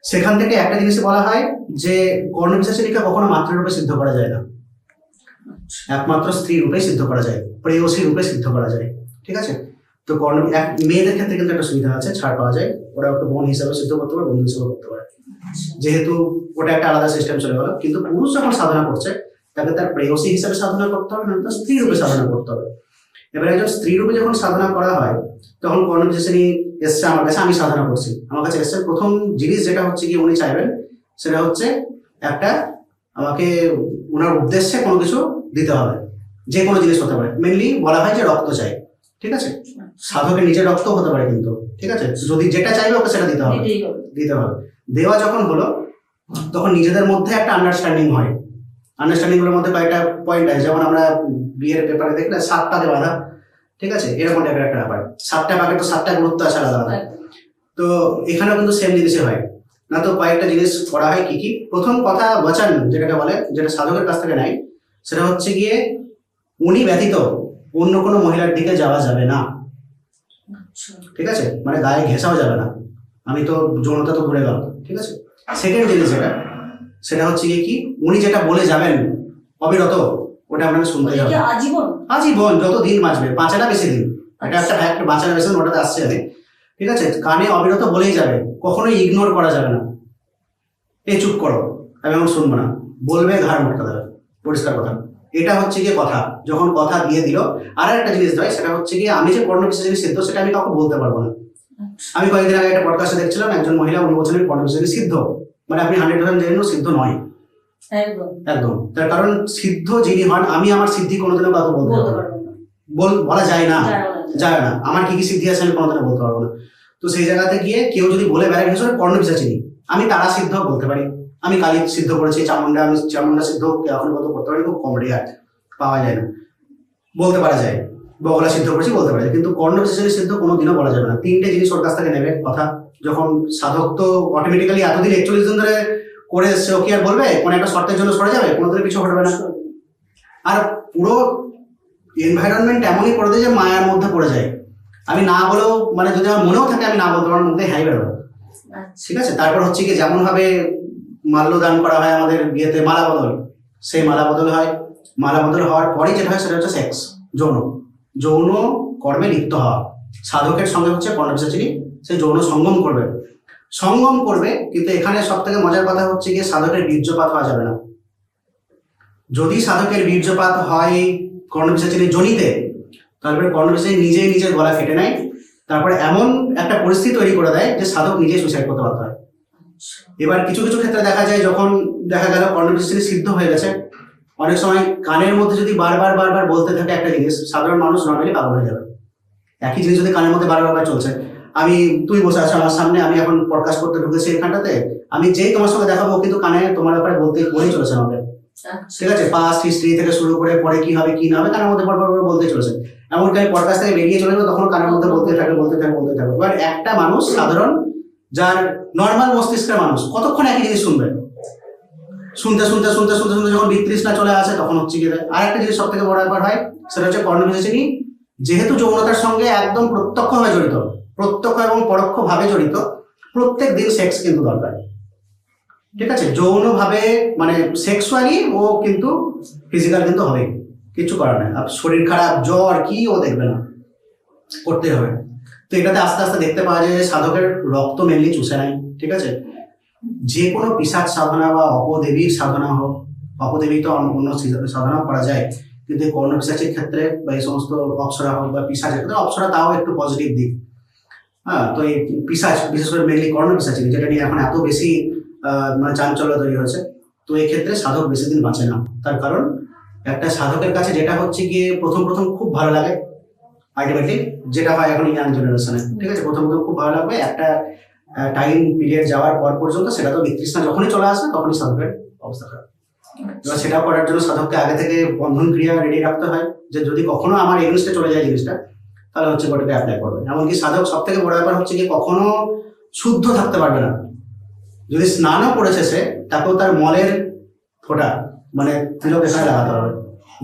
সেখান থেকে একটা জিনিস বলা হয় যে কর্ণবিশাচিনীকে কখনো মাতৃরূপে সিদ্ধ করা যায় না, একমাত্র স্ত্রী রূপে সিদ্ধ করা যায়, প্রেয়সী রূপে সিদ্ধ করা যায়। ঠিক আছে, তো মেয়েদের ক্ষেত্রে কিন্তু একটা সুবিধা আছে, ছাড় পাওয়া যায়, ওরা ওকে বোন হিসাবে সিদ্ধ করতে পারে, বন্ধু হিসাবে করতে পারে, যেহেতু ওটা একটা আলাদা সিস্টেম চলে গেল। কিন্তু পুরুষ যখন সাধনা করছে তাকে তার প্রেয়সী হিসাবে সাধনা করতে হবে, না তার স্ত্রী রূপে সাধনা করতে হবে। এবার একজন স্ত্রী রূপে যখন সাধনা করা হয় তখন কর্ণবিশাচিনী এসছে আমার কাছে, আমি সাধনা করছি, আমার কাছে এসছে, প্রথম জিনিস যেটা হচ্ছে কি উনি চাইবেন সেটা হচ্ছে একটা আমাকে ওনার উদ্দেশ্যে কোনো কিছু দিতে হবে, যে কোনো জিনিস হতে পারে। মেনলি বলা হয় যে রক্ত চাই, ঠিক আছে, সাধকের নিজের রক্ত হতে পারে কিন্তু, ঠিক আছে, যদি যেটা চাইবে ওকে সেটা দিতে হবে, দিতে হবে। দেওয়া যখন হলো তখন নিজেদের মধ্যে একটা আন্ডারস্ট্যান্ডিং হয়। আন্ডারস্ট্যান্ডিং গুলোর মধ্যে কয়েকটা পয়েন্ট আছে, যেমন আমরা বিয়ের পেপারে দেখলে 7 পাকে বাঁধা, ঠিক আছে, এরকম টাইপের একটা ব্যাপার। 7টা পাকে তো 7টা গুরুত্ব আছে আলাদা আলাদা। তো এখানেও কিন্তু সেম জিনিসই হয় না। তো কয়েকটা জিনিস করা হয় কি কি, প্রথম কথা বচন যেটাকে বলে, যেটা সাধকের কাছ থেকে নেয়, সেটা হচ্ছে গিয়ে উনি ব্যতীত অন্য কোনো মহিলার দিকে যাওয়া যাবে না, ঠিক আছে, মানে গায়ে ঘেঁষাও যাবে না, আমি তো যৌনতা তো ঘুরে গেল, ঠিক আছে। সেকেন্ড জিনিস যেটা, সেটা হচ্ছে গিয়ে কি উনি যেটা বলে যাবেন অবিরত, ওটা আপনাকে শুনতেই হবে আজীবন, আজীবন, যত দিন বাঁচবে, বাঁচাটা বেশি দিন, এটা একটা ফ্যাক্ট, বাঁচাটা বেশি দিন, ওটাতে আসছে আমি, ঠিক আছে। কানে অবিরত বলেই যাবে, কখনোই ইগনোর করা যাবে না, এই চুপ করো আমি এখন শুনবো না, বলবে ঘাড় মোটকা দেবে, পরিষ্কার কথা। এটা হচ্ছে গিয়ে কথা, যখন কথা দিয়ে দিল। আর একটা জিনিস হয়, সেটা হচ্ছে গিয়ে আমি যে কর্ণবিশাচিনী সিদ্ধ সেটা আমি কাউকে বলতে পারবো না। আমি কয়েকদিন আগে একটা পডকাস্টে দেখছিলাম, একজন মহিলা উনি বলছিলেন কর্ণবিশাচিনী সিদ্ধ, মানে আপনি 100% জেনে সিদ্ধ নয়, একদম। তার কারণ সিদ্ধ যিনি হন, আমি আমার সিদ্ধি কোনোদিনও কাউকে বলতে পারবো না, বলা যায় না, যায় না, আমার কি কি সিদ্ধি আছে আমি কোনোদিনও বলতে পারবো না। তো সেই জায়গাতে গিয়ে কেউ যদি বলে বেড়ায় ভেসে কর্ণবিশাচিনী, আমি তারা সিদ্ধ বলতে পারি, আমি কালী সিদ্ধ করেছি, আমি চামুন্ডা সিদ্ধ এখন বলতে করতে পারি, খুব কম রেয়ার, পাওয়া যায় না, বলতে পারা যায়, বগলা সিদ্ধ করেছি বলতে পারা যায়, কিন্তু কর্ণবিশাচিনী সিদ্ধ কোনোদিনও বলা যাবে না। 3টে জিনিস ওর কাছ থেকে নেবে কথা, যখন সাধক তো অটোমেটিক্যালি এতদিন 41 দিন ধরে করে এসছে, ও কি আর বলবে কোনো একটা শর্তের জন্য সরে যাবে, কোনোদিন কিছু ঘটবে না। আর পুরো এনভায়রনমেন্ট এমনই করে দেয় যে মায়ার মধ্যে পড়ে যায়, আমি না বলেও, মানে যদি আমার মনেও থাকে আমি না বলতে আমার মধ্যে হ্যাঁ বেরোবে, ঠিক আছে। তারপর হচ্ছে কি যেমন ভাবে মাল্যদান করা হয় আমাদের বিয়েতে, মালা বদল, সেই মালা বদল হয়, মালা বদল হওয়ার পরে যেটা হয় সেটা হচ্ছে সেক্স, যৌন কর্মে লিপ্ত হওয়া। সাধকের সঙ্গে হচ্ছে কর্ণবিশাচিনী সেই যৌন সঙ্গম করবে, কিন্তু এখানে সব থেকে মজার কথা হচ্ছে গিয়ে সাধকের বীর্যপাত হওয়া যাবে না। যদি সাধকের বীর্যপাত হয় কর্ণবিশাচিনীর যোনিতে, তারপরে কর্ণবিশাচিনী নিজেই নিজের গলা কেটে নেয়, তারপরে এমন একটা পরিস্থিতি তৈরি করে দেয় যে সাধক নিজেই সুইসাইড করতে বাধ্য হয়। এবার কিছু কিছু ক্ষেত্রে দেখা যায়, যখন দেখা গেল কর্ণবিশাচিনী সিদ্ধ হয়ে গেছে, অনেক সময় কানের মধ্যে যদি বারবার বলতে থাকে একটা জিনিস, সাধারণ মানুষ নর্মালি পাগল হয়ে যাবে। একই জিনিস যদি কানের মধ্যে বারবার চলছে, তুই বসে আছো আমার সামনে, আমি এখন পডকাস্ট করতে ঢুকেছি এখানটাতে, আমি যেই তোমার সঙ্গে দেখাবো কিন্তু কানে তোমার ব্যাপারে বলেই চলেছে আমাকে, ঠিক আছে, পাস্ট হিস্ট্রি থেকে শুরু করে পরে কি হবে কি না হবে কানের মধ্যে বারবার বলতে চলেছে। এমনকি আমি পডকাস্ট থেকে বেরিয়ে চলে যাবো, তখন কানের মধ্যে বলতে থাকবে। এবার একটা মানুষ সাধারণ, যার নর্মাল মস্তিষ্কের মানুষ, কতক্ষণ একই জিনিস শুনবে, শুনতে যখন বিতৃষ্ণা চলে আসে তখন হচ্ছে কি। আর একটা জিনিস সব থেকে বড় ব্যাপার হয়, সেটা হচ্ছে কর্ণবিশাচিনী যেহেতু যৌনতার সঙ্গে একদম প্রত্যক্ষভাবে জড়িত, প্রত্যক্ষ এবং পরোক্ষ ভাবে জড়িত, প্রত্যেক দিন সেক্স কিন্তু দরকার, ঠিক আছে, যৌনভাবে মানে সেক্সুয়ালি ও কিন্তু ফিজিক্যাল কিন্তু হবে, কিছু করার নেই। শরীর খারাপ, জ্বর কি ও দেখবে না, করতে হবে। তো এটাতে আস্তে আস্তে দেখতে পাওয়া যায় যে সাধকের রক্ত মেনলি চুষে নেয়, ঠিক আছে। যে কোনো পিশাচ সাধনা বা অপদেবীর সাধনা হোক, অপদেবী তো অন্য সাধনা করা যায়, কিন্তু কর্ণপিশাচের ক্ষেত্রে বা এই সমস্ত অপ্সরা হোক বা পিশাচের ক্ষেত্রে, অপ্সরা তাও একটু পজিটিভ দিক, হ্যাঁ। তো এই পিশাচ, বিশেষ করে মেনলি কর্ণপিশাচী, যেটা নিয়ে এখন এত বেশি মানে চাঞ্চল্য তৈরি হয়েছে, তো এই ক্ষেত্রে সাধক বেশি দিন বাঁচে না। তার কারণ একটা সাধকের কাছে যেটা হচ্ছে গিয়ে প্রথম খুব ভালো লাগে, আলটিমেটলি যেটা হয় এখন ইয়াং জেনারেশনে, ঠিক আছে, প্রথম খুব ভালো লাগবে, একটা টাইম পিরিয়ড যাওয়ার পর পর্যন্ত সেটা তো বিতৃষ্ণা যখনই চলে আসে তখনই সাধকের অবস্থা খারাপ। এবার সেটা করার জন্য সাধককে আগে থেকে বন্ধন ক্রিয়া রেডি রাখতে হয়, যে যদি কখনো আমার এগেনস্টে চলে যায় জিনিসটা, তাহলে হচ্ছে ওটাকে অ্যাপ্লাই করবে। এমনকি সাধক সব থেকে বড় ব্যাপার হচ্ছে কি কখনো শুদ্ধ থাকতে পারবে না। যদি স্নানও করেছে সে, তাকেও তার মলের ফোঁটা মানে তিলক এখানে লাগাতে হবে।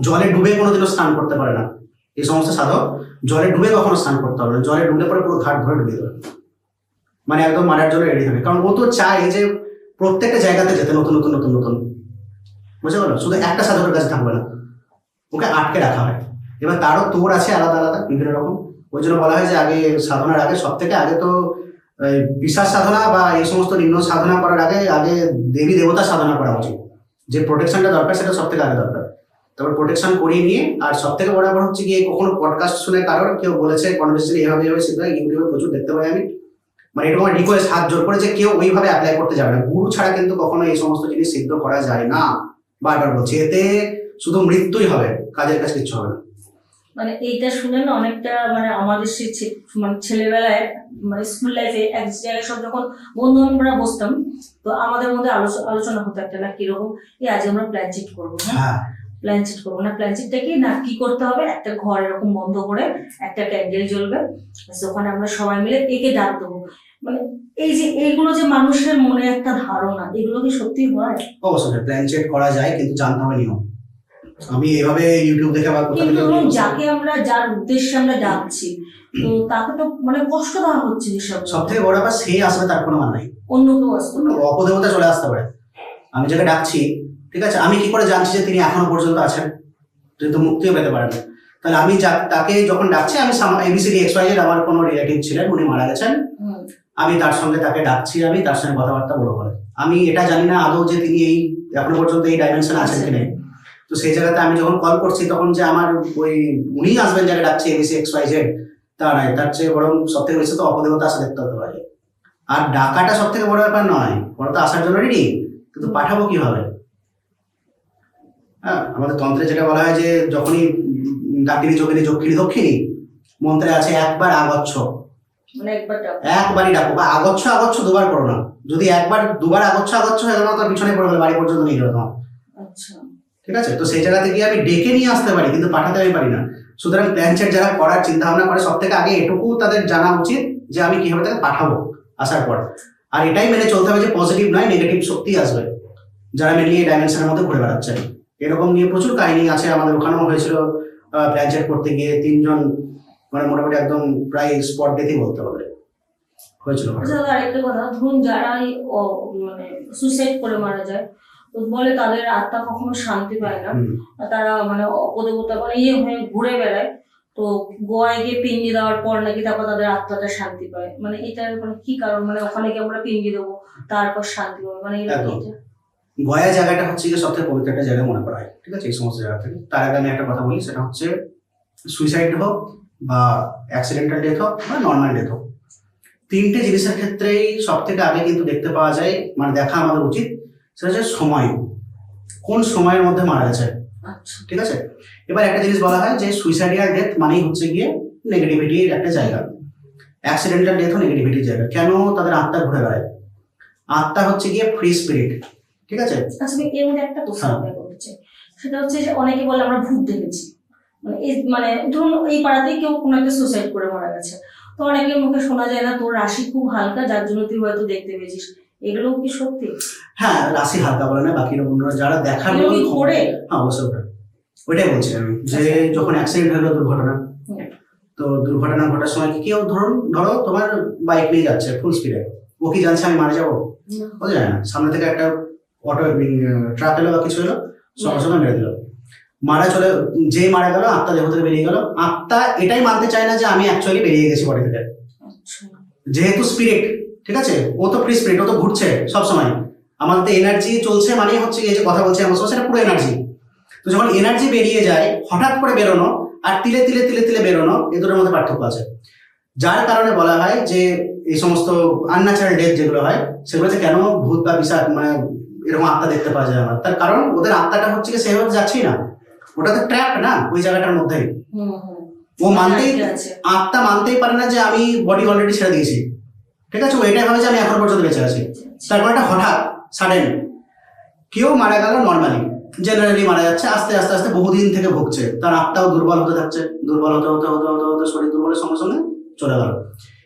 জলে ডুবে কোনোদিনও স্নান করতে পারে না এই সমস্ত সাধক, জলে ডুবে কখনো স্নান করতে হবে না, জলে ডুবলে পরে পুরো ঘাট ধরে ডুবে দেবে। মানে একদম মারার জন্য রেডি হবে, কারণ ও তো চায় যে প্রত্যেকটা জায়গাতে যেতে, নতুন নতুন নতুন নতুন, বুঝতে পারলো? শুধু একটা সাধকের কাছে থাকবে না, ওকে আটকে রাখা হয়। এবার তারও তোর আছে আলাদা আলাদা বিভিন্ন রকম। ওই জন্য বলা হয় যে আগে সাধনার আগে সব থেকে আগে তো বিশ্বাস সাধনা বা এই সমস্ত নিম্ন সাধনা করার আগে আগে দেবী দেবতা সাধনা করা উচিত। যে প্রোটেকশনটা দরকার সেটা সব থেকে আগে দরকার, তারপর প্রোটেকশন করিয়ে নিয়ে। আর সব থেকে বড় ব্যাপার হচ্ছে গিয়ে কখনো পডকাস্ট শুনে কারোর কেউ বলেছে কনভার্সেশন এভাবে এভাবে, সেটা ইউটিউবে প্রচুর দেখতে পাই আমি, মানে এরকম রিকোয়েস্ট হাত জোর করে যে কেউ ওইভাবে অ্যাপ্লাই করতে যাবে না। গুরু ছাড়া কিন্তু কখনো এই সমস্ত জিনিস সিদ্ধ করা যায় না। বারবার বলছি, এতে শুধু মৃত্যুই হবে, কাজের কাজ কিচ্ছু হবে না। মানে এইটা শুনে না অনেকটা মানে আমাদের সেই মানে ছেলেবেলায় মানে স্কুল লাইফে এক জায়গায় সব যখন বন্ধু বান্ধবরা বসতাম, তো আমাদের মধ্যে আলোচনা হতো একটা না কিরকম, আজ আমরা প্ল্যান চিট করবো, হ্যাঁ, প্ল্যান চিট করবো না, প্ল্যান চিটটা কি না কি করতে হবে, একটা ঘর এরকম বন্ধ করে একটা ক্যান্ডেল জ্বলবে, ওখানে আমরা সবাই মিলে একে ডাক দেবো। মানে এই যে এইগুলো যে মানুষের মনে একটা ধারণা, এগুলো কি সত্যি হয়? অবশ্যই প্ল্যান চেট করা যায়, কিন্তু জানতে হবে নিয়ম। আমি এভাবে ইউটিউব দেখে বা কোথা কিন্তু থেকে যাকে আমরা যার উদ্দেশ্যে আমরা ডাকছি, তো তাকে তো মানে কষ্ট দেওয়া হচ্ছে যেসব। সব থেকে বড় ব্যাপার, সে আসবে তার কোনো মানে নাই, অন্য কেউ আসতো না, অপদেবতা চলে আসতে পারে। আমি যাকে ডাকছি, ঠিক আছে, আমি কি করে জানছি যে তিনি এখনো পর্যন্ত আছেন? তিনি তো মুক্তিও পেতে পারেন। তাহলে আমি তাকে যখন ডাকছি, আমি এবিসিডি XYZ আমার কোনো রিলেটিভ ছিলেন, উনি মারা গেছেন, আমি তার সঙ্গে তাকে ডাকছি, আমি তার সঙ্গে কথাবার্তা বলবো বলে। আমি এটা জানি না আদৌ যে তিনি এই এখনো পর্যন্ত এই ডাইমেনশনে আছেন কি নেই। তো সেই জায়গাতে আমি যখন কল করছি, তখন যে আমার ওই উনি আসবেন যাকে ডাকছি ABC XYZ, তা নয়, তার চেয়ে বরং সব থেকে বেশি তো অপদেবতা আসা দেখতে হতে পারে। আর ডাকাটা সব থেকে বড় ব্যাপার নয়, ওরা তো আসার জন্য রেডি, কিন্তু পাঠাবো কিভাবে? হ্যাঁ, আমাদের তন্ত্রে যেটা বলা হয় যে যখনই ডাকিনি যোগিনী যক্ষিণী দক্ষিণী মন্ত্রে আছে একবার আগচ্ছ, মানে একবারই ডাকো, বা আগচ্ছ আগচ্ছ দুবার করো না। যদি একবার দুবার আগচ্ছ আগচ্ছ হয়ে গেল, তার পিছনে পড়ে গেলে বাড়ি পর্যন্ত নিয়ে যাবে তোমার। আচ্ছা, ঠিক আছে, তো সেই জায়গাতে গিয়ে আমি ডেকে নিয়ে আসতে পারি, কিন্তু পাঠাতে আমি পারি না। সুতরাং প্ল্যান চেট যারা করার চিন্তা ভাবনা করে, সব থেকে আগে এটুকু তাদের জানা উচিত যে আমি কিভাবে তাকে পাঠাবো আসার পর। আর এটাই মেনে চলতে হবে যে পজিটিভ নয়, নেগেটিভ শক্তি আসবে যারা মেনলি এই ডাইমেনশনের মধ্যে ঘুরে বেড়াচ্ছেন। এরকম নিয়ে প্রচুর কাহিনী আছে, আমাদের ওখানেও হয়েছিল প্ল্যান চেট করতে গিয়ে 3 জন মানে মোটামুটি একদম প্রায় স্পট ডেথই বলতে হবে হয়েছিল। আরেকটা কথা, ধরুন যারা মানে সুইসাইড করে মারা যায়, তো বলে তাদের আত্মা কখনো শান্তি পায় না, তারা মানে অপদেবতা মানে হয়ে ঘুরে বেড়ায়, তো গোয়ায় গিয়ে পিণ্ডি দেওয়ার পর নাকি তারপর তাদের আত্মাটা শান্তি পায়। মানে এটার মানে কি কারণ? মানে ওখানে গিয়ে আমরা পিণ্ডি দেবো তারপর শান্তি পাবো, মানে গয়া জায়গাটা হচ্ছে যে সবথেকে পবিত্র একটা জায়গা মনে করা হয়, ঠিক আছে, এই সমস্ত জায়গা থেকে। তার আগে আমি একটা কথা বলি, সেটা হচ্ছে সুইসাইড হোক বা অ্যাক্সিডেন্টাল ডেথ হোক বা নর্মাল ডেথ হোক, 3টে জিনিসের ক্ষেত্রেই সব থেকে আগে কিন্তু দেখতে পাওয়া যায়, মানে দেখা আমাদের উচিত, সেটা হচ্ছে সময়, কোন সময়ের মধ্যে মারা গেছে। ঠিক আছে, এবার একটা জিনিস বলা হয় যে সুইসাইডিয়াল ডেথ মানেই হচ্ছে গিয়ে নেগেটিভিটির একটা জায়গা, অ্যাক্সিডেন্টাল ডেথও নেগেটিভিটির জায়গা। কেন? তাদের আত্মা ঘুরে বেড়ায়। আত্মা হচ্ছে গিয়ে ফ্রি স্পিরিট, ঠিক আছে। আচ্ছা, এর মধ্যে একটা প্রশ্ন করছে, সেটা হচ্ছে যে অনেকে বলে আমরা ভূত দেখেছি, মানে মানে ধরুন এই পাড়াতেই কেউ কোনো একটা সুইসাইড করে মারা গেছে, তো অনেকের মুখে শোনা যায় না তোর রাশি খুব হালকা, যার জন্য তুই হয়তো দেখতে পেয়েছিস, এগুলো কি সত্যি? হ্যাঁ, রাশি হালকা বলে না, বাকি রকমরা যারা দেখার করে, হ্যাঁ অবশ্যই ওইটাই বলছি আমি, যে যখন অ্যাক্সিডেন্ট হলো, দুর্ঘটনা, তো দুর্ঘটনা ঘটার সময় কেউ ধরো তোমার বাইক নিয়ে যাচ্ছে ফুল স্পিডে, ও কি জানছে আমি মারা যাবো? ও জানে না। সামনে থেকে একটা অটো ট্রাক এলো বা কিছু এলো, সঙ্গে সঙ্গে মেরে দিল, যে মারা গেল আত্মা দেহ থেকে বেরিয়ে গেল। আত্মা এটাই মানতে চায় না যে আমি অ্যাকচুয়ালি বেরিয়ে গেছি বডি থেকে, যেহেতু স্পিরিট, ঠিক আছে, ও তো ফ্রি স্পিরিট, ও তো ঘুরছে সবসময়, আমাদের এনার্জি চলছে, মানে হচ্ছে এই যে কথা বলছে আমার সঙ্গে, সেটা পুরো এনার্জি। তো যখন এনার্জি বেরিয়ে যায়, হঠাৎ করে বেরোনো আর তিলে তিলে তিলে তিলে বেরোনো, এ দুটোর মধ্যে পার্থক্য আছে। যার কারণে বলা হয় যে এই সমস্ত আনন্যাচারাল ডেথ যেগুলো হয়, সেগুলোতে কেন ভূত বা বিশাল মানে এরকম আত্মা দেখতে পাওয়া যায় আমার, তার কারণ ওদের আত্মাটা হচ্ছে কি সেভাবে যাচ্ছেই না, ওটা তো ট্র্যাপ না ওই জায়গাটার মধ্যেই। ও আত্মা মানতেই পারে না যে আমি বডি অলরেডি ছেড়ে দিয়েছি, ঠিক আছে, ও এটাই ভাবে যে আমি এখন পর্যন্ত বেঁচে আছি। তারপর একটা হঠাৎ সাডেন কেউ মারা গেল, নর্মালি জেনারেলি মারা যাচ্ছে, আস্তে আস্তে আস্তে বহুদিন থেকে ভুগছে, তার আত্মাও দুর্বল হতে থাকছে, দুর্বল হতে হতে হতে হতে হতে শরীর দুর্বলের সঙ্গে সঙ্গে চলে গেল।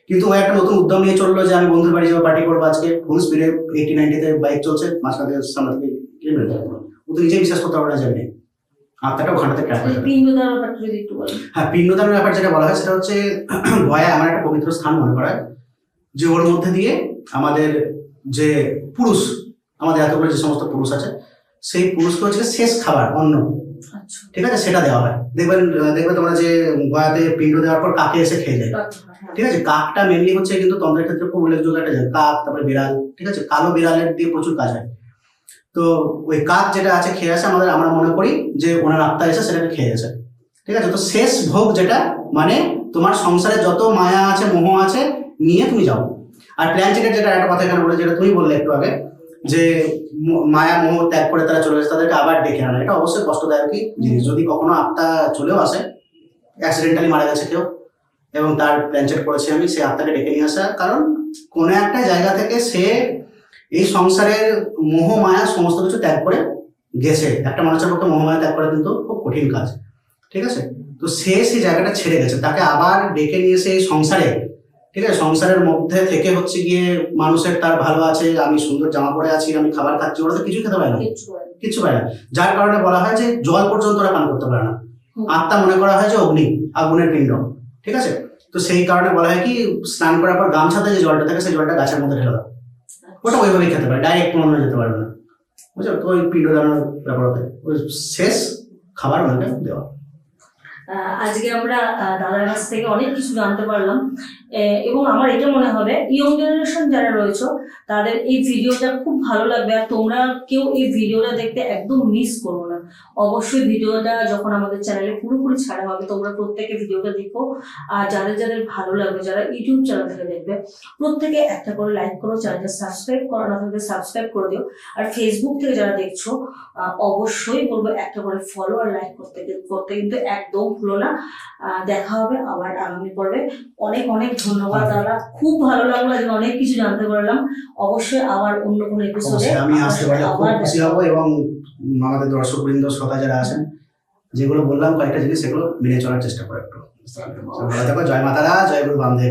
কিন্তু ও একটা নতুন উদ্যম নিয়ে চললো যে আমি বন্ধুর বাড়ি যাবো, পার্টি করবো, আজকে ফুল স্পিডে 80-90-তে বাইক চলছে, মাঝখানে সামনে থেকে কিনে মেরে দেবো, ও তো নিজেই বিশ্বাস করতে পারে না যাবে, আত্মাটা ওখানটাতে ট্র্যাপ হয়ে যাবে। হ্যাঁ, পিণ্ডদানের ব্যাপার যেটা বলা হয় সেটা হচ্ছে গয়া আমার একটা পবিত্র স্থান মনে করা হয়, যে ওর মধ্যে দিয়ে আমাদের যে পুরুষ, আমাদের এতগুলো যে সমস্ত পুরুষ আছে, সেই পুরুষকে হচ্ছে শেষ খাবার অন্ন, আচ্ছা ঠিক আছে, সেটা দেওয়া হয়। দেখবে তোমরা যে গয়াতে পিণ্ড দেওয়ার পর কাকে এসে খেয়ে যায়, হ্যাঁ। ঠিক আছে। কাকটা মেনলি হচ্ছে কিন্তু তন্ত্রের ক্ষেত্রে খুব উল্লেখযোগ্য একটা জায়গা। কাক, তারপরে বিড়াল, ঠিক আছে, কালো বিড়ালের দিয়ে প্রচুর কাজ হয়। তো ওই কাক যেটা আছে খেয়ে আসে, আমরা মনে করি যে ওনার আত্মা এসে সেটাকে খেয়ে গেছে, ঠিক আছে। তো শেষ ভোগ যেটা, মানে তোমার সংসারে যত মায়া আছে, মোহ আছে, নিয়ে তুমি যাও। আর প্ল্যানচেটের যেটা একটা কথা এখানে বলে, যেটা তুমি বললে একটু আগে, যে মায়া মোহ ত্যাগ করে তারা চলে গেছে, তাদেরকে আবার ডেকে আনা, এটা অবশ্যই কষ্টদায়কই জিনিস। যদি কখনো আত্মা চলেও আসে, অ্যাক্সিডেন্টালি মারা গেছে কেউ এবং তার প্ল্যানচেট করেছি আমি, সেই আত্মাকে ডেকে নিয়ে আসা, কারণ কোনো একটা জায়গা থেকে সে এই সংসারের মোহ মায়া সমস্ত কিছু ত্যাগ করে গেছে। একটা মানুষের পক্ষে মোহ মায়া ত্যাগ করা কিন্তু খুব কঠিন কাজ, ঠিক আছে। তো সে সেই জায়গাটা ছেড়ে গেছে, তাকে আবার ডেকে নিয়ে এসে এই সংসারে, ঠিক আছে, সংসারের মধ্যে থেকে হচ্ছে গিয়ে মানুষের তার ভালো আছে, আমি সুন্দর জামা পরে আছি, আমি খাবার খাচ্ছি, ওরা তো কিছু খেতে পারে না, কিছু পারে না। যার কারণে বলা হয় যে জল পর্যন্ত ওরা পান করতে পারে না। আত্মা মনে করা হয় যে অগ্নি, আগুনের পিণ্ড, ঠিক আছে। তো সেই কারণে বলা হয় কি, স্নান করার পর গামছাতে যে জলটা থাকে সেই জলটা গাছের মধ্যে ঢেলে দাও, ওটা ওইভাবেই খেতে পারে, ডাইরেক্ট কোনো যেতে পারবে না, বুঝছো। তো ওই পিণ্ড দানের ব্যাপার হবে, ওই শেষ খাবার ওনাকে দেওয়া। আজকে আমরা দাদার কাছ থেকে অনেক কিছু জানতে পারলাম, এবং আমার এটা মনে হবে ইয়ং জেনারেশন যারা রয়েছে তাদের এই ভিডিওটা খুব ভালো লাগবে। আর তোমরা কেউ এই ভিডিওটা দেখতে একদম মিস করো না। অবশ্যই ভিডিওটা যখন আমাদের চ্যানেলে পুরোপুরি ছাড়া হবে, তোমরা প্রত্যেকে ভিডিওটা দেখো। আর যাদের যাদের ভালো লাগবে, যারা ইউটিউব চ্যানেল থেকে দেখবে, প্রত্যেকে একটা করে লাইক করো, চ্যানেলটা সাবস্ক্রাইব করো না থাকলে সাবস্ক্রাইব করে দিও। আর ফেসবুক থেকে যারা দেখছো, অবশ্যই বলবো একটা করে ফলো আর লাইক করতে কিন্তু একদম ভুলো না। দেখা হবে আবার আগামী পর্বে। অনেক অনেক ধন্যবাদ দাদা, খুব ভালো লাগলো, আজকে অনেক কিছু জানতে পারলাম। অবশ্যই আবার অন্য কোনো এপিসোডে আমি আসতে পারলে খুব খুশি হবো, এবং আমাদের দর্শকবৃন্দ শ্রোতা যারা আছেন, যেগুলো বললাম কয়েকটা জিনিস, সেগুলো মেনে চলার চেষ্টা করো একটু। ভালো থাকো, জয় মাতারা, জয় গুরু বামদেব।